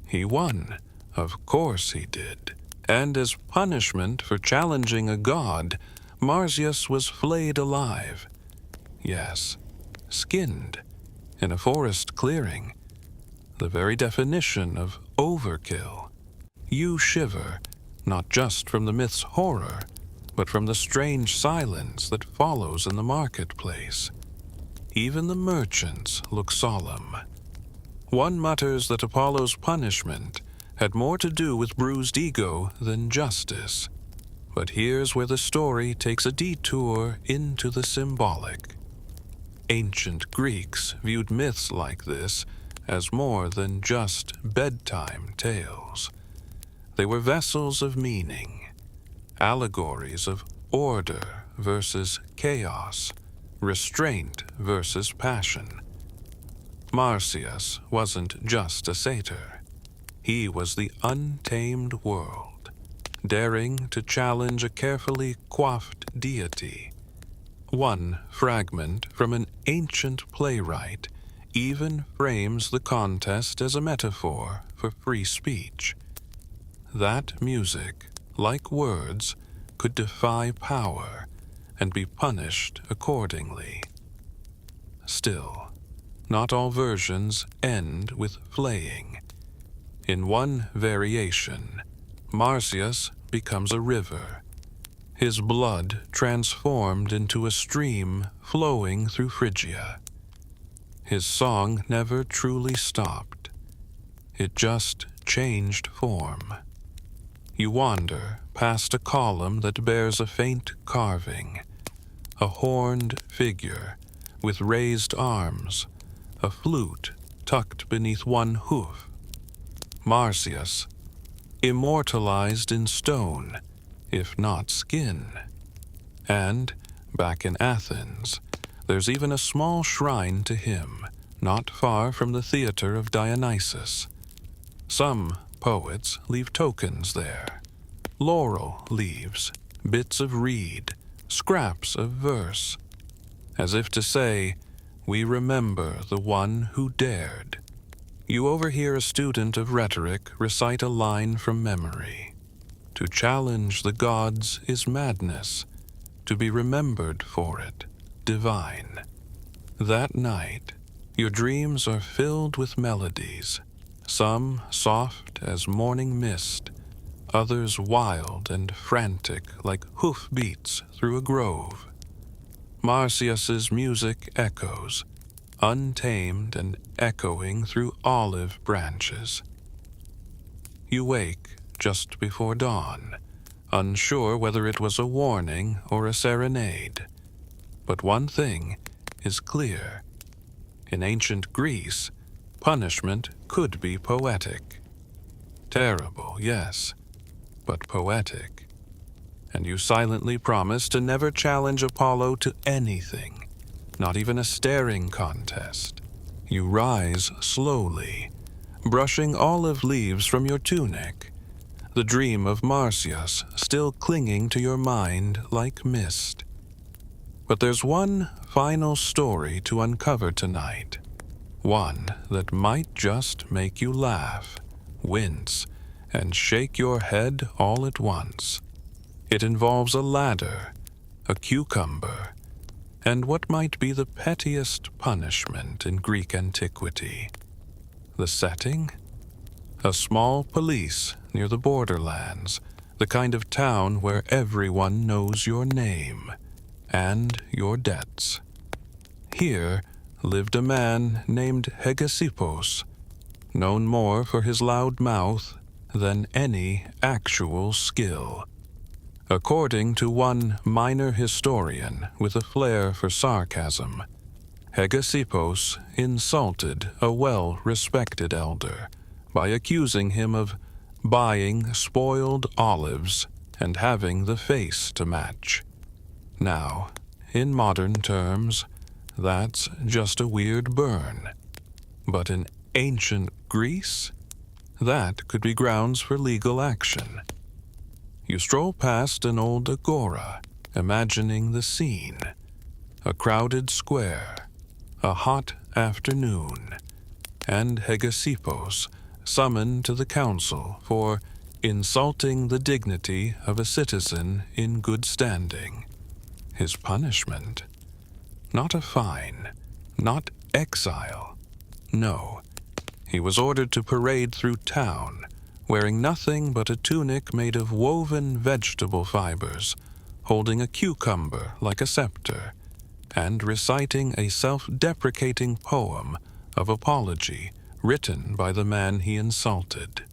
He won, of course he did, and as punishment for challenging a god, Marsyas was flayed alive. Yes, skinned, in a forest clearing. The very definition of overkill. You shiver, not just from the myth's horror, but from the strange silence that follows in the marketplace. Even the merchants look solemn. One mutters that Apollo's punishment had more to do with bruised ego than justice. But here's where the story takes a detour into the symbolic. Ancient Greeks viewed myths like this as more than just bedtime tales. They were vessels of meaning, allegories of order versus chaos, restraint versus passion. Marsyas wasn't just a satyr. He was the untamed world, daring to challenge a carefully coiffed deity. One fragment from an ancient playwright even frames the contest as a metaphor for free speech. That music, like words, could defy power and be punished accordingly. Still, not all versions end with flaying. In one variation, Marsyas becomes a river, his blood transformed into a stream flowing through Phrygia. His song never truly stopped. It just changed form. You wander past a column that bears a faint carving, a horned figure with raised arms, a flute tucked beneath one hoof. Marsyas, immortalized in stone, if not skin. And, back in Athens, there's even a small shrine to him, not far from the theater of Dionysus. Some poets leave tokens there. Laurel leaves, bits of reed, scraps of verse, as if to say, we remember the one who dared. You overhear a student of rhetoric recite a line from memory. To challenge the gods is madness, to be remembered for it, divine. That night, your dreams are filled with melodies, some soft as morning mist, others wild and frantic like hoof beats through a grove. Marsyas's music echoes, untamed and echoing through olive branches. You wake just before dawn, unsure whether it was a warning or a serenade. But one thing is clear. In ancient Greece, punishment could be poetic. Terrible, yes, but poetic. And you silently promise to never challenge Apollo to anything, not even a staring contest. You rise slowly, brushing olive leaves from your tunic, the dream of Marsyas still clinging to your mind like mist. But there's one final story to uncover tonight, one that might just make you laugh, wince, and shake your head all at once. It involves a ladder, a cucumber, and what might be the pettiest punishment in Greek antiquity. The setting? A small police near the borderlands, the kind of town where everyone knows your name and your debts. Here lived a man named Hegesippos, known more for his loud mouth than any actual skill. According to one minor historian with a flair for sarcasm, Hegesippos insulted a well-respected elder by accusing him of buying spoiled olives and having the face to match. Now, in modern terms, that's just a weird burn. But in ancient Greece, that could be grounds for legal action. You stroll past an old agora, imagining the scene. A crowded square, a hot afternoon, and Hegesippos summoned to the council for insulting the dignity of a citizen in good standing. His punishment? Not a fine, not exile. No, he was ordered to parade through town, wearing nothing but a tunic made of woven vegetable fibers, holding a cucumber like a scepter, and reciting a self-deprecating poem of apology written by the man he insulted.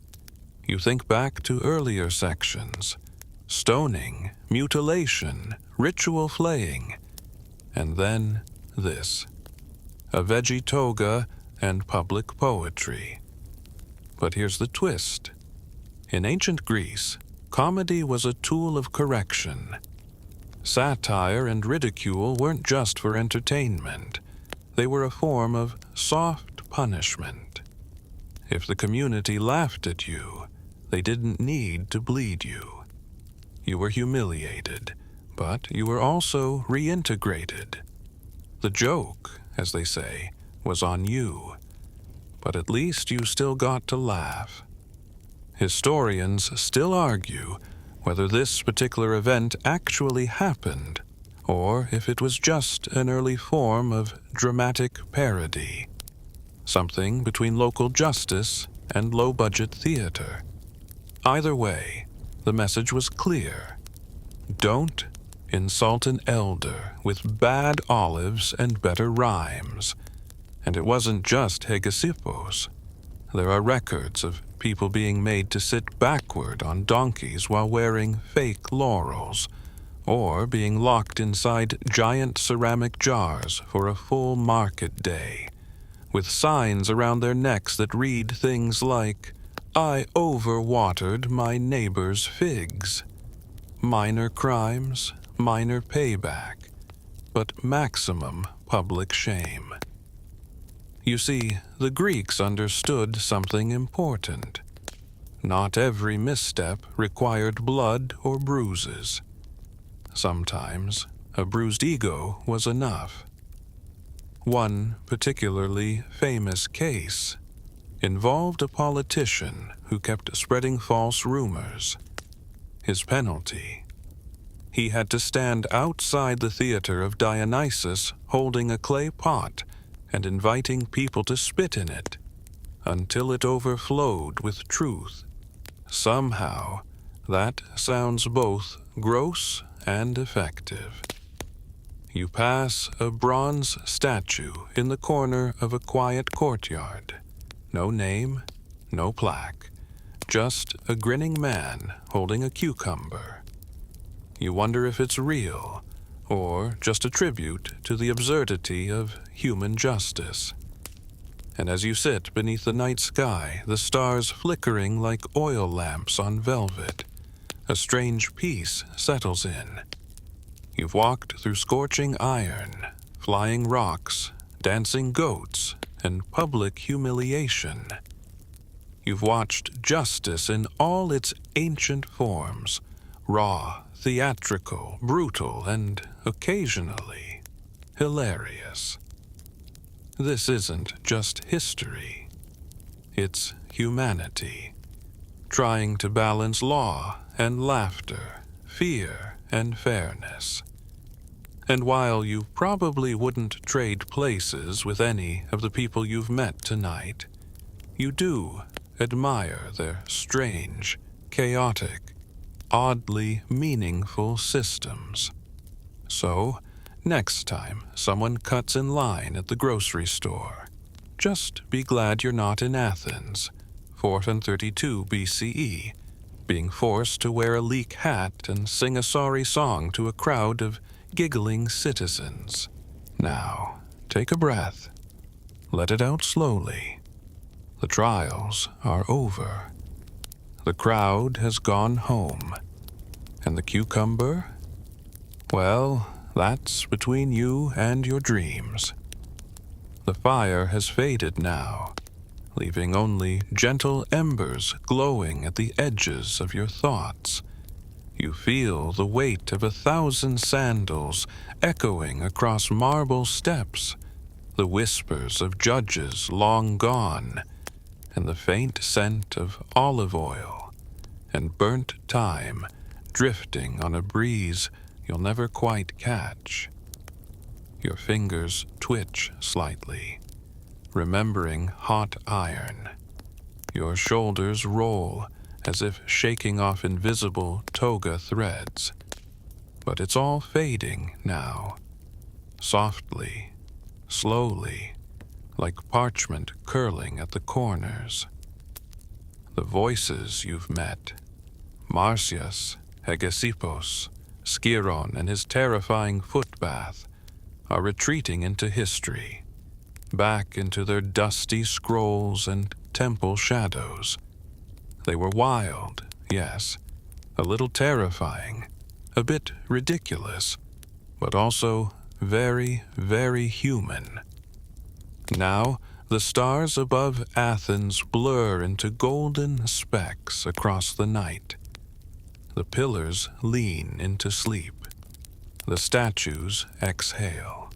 You think back to earlier sections: stoning, mutilation, ritual flaying, and then this: a veggie toga and public poetry. But here's the twist. In ancient Greece, comedy was a tool of correction. Satire and ridicule weren't just for entertainment. They were a form of soft punishment. If the community laughed at you, they didn't need to bleed you. You were humiliated, but you were also reintegrated. The joke, as they say, was on you, but at least you still got to laugh. Historians still argue whether this particular event actually happened, or if it was just an early form of dramatic parody, something between local justice and low-budget theater. Either way, the message was clear. Don't insult an elder with bad olives and better rhymes. And it wasn't just Hegesippos. There are records of people being made to sit backward on donkeys while wearing fake laurels, or being locked inside giant ceramic jars for a full market day, with signs around their necks that read things like, "I overwatered my neighbor's figs." Minor crimes, minor payback, but maximum public shame. You see, the Greeks understood something important. Not every misstep required blood or bruises. Sometimes a bruised ego was enough. One particularly famous case involved a politician who kept spreading false rumors. His penalty: he had to stand outside the theater of Dionysus holding a clay pot and inviting people to spit in it until it overflowed with truth. Somehow, that sounds both gross and effective. You pass a bronze statue in the corner of a quiet courtyard. No name, no plaque, just a grinning man holding a cucumber. You wonder if it's real, or just a tribute to the absurdity of human justice. And as you sit beneath the night sky, the stars flickering like oil lamps on velvet, a strange peace settles in. You've walked through scorching iron, flying rocks, dancing goats, and public humiliation. You've watched justice in all its ancient forms, raw, theatrical, brutal, and occasionally hilarious. This isn't just history. It's humanity, trying to balance law and laughter, fear and fairness. And while you probably wouldn't trade places with any of the people you've met tonight, you do admire their strange, chaotic, oddly meaningful systems. So, next time someone cuts in line at the grocery store, just be glad you're not in Athens, 432 BCE, being forced to wear a leek hat and sing a sorry song to a crowd of giggling citizens. Now, take a breath. Let it out slowly. The trials are over. The crowd has gone home. And the cucumber? Well, that's between you and your dreams. The fire has faded now, leaving only gentle embers glowing at the edges of your thoughts. You feel the weight of 1,000 sandals echoing across marble steps, the whispers of judges long gone, and the faint scent of olive oil and burnt thyme drifting on a breeze you'll never quite catch. Your fingers twitch slightly, remembering hot iron. Your shoulders roll as if shaking off invisible toga threads. But it's all fading now, softly, slowly, like parchment curling at the corners. The voices you've met, Marsyas, Hegesippos, Skiron and his terrifying footbath, are retreating into history, back into their dusty scrolls and temple shadows. They were wild, yes, a little terrifying, a bit ridiculous, but also very, very human. Now, the stars above Athens blur into golden specks across the night. The pillars lean into sleep. The statues exhale.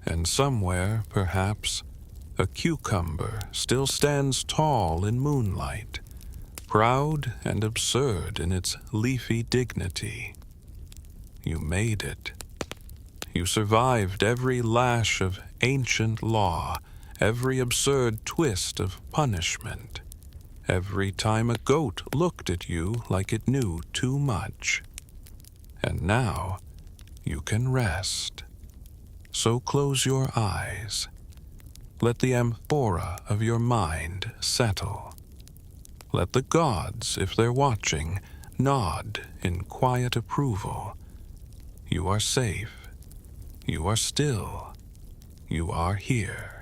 And somewhere, perhaps, a cucumber still stands tall in moonlight, proud and absurd in its leafy dignity. You made it. You survived every lash of ancient law, every absurd twist of punishment, every time a goat looked at you like it knew too much. And now you can rest. So close your eyes. Let the amphora of your mind settle. Let the gods, if they're watching, nod in quiet approval, You are safe. You are still. You are here.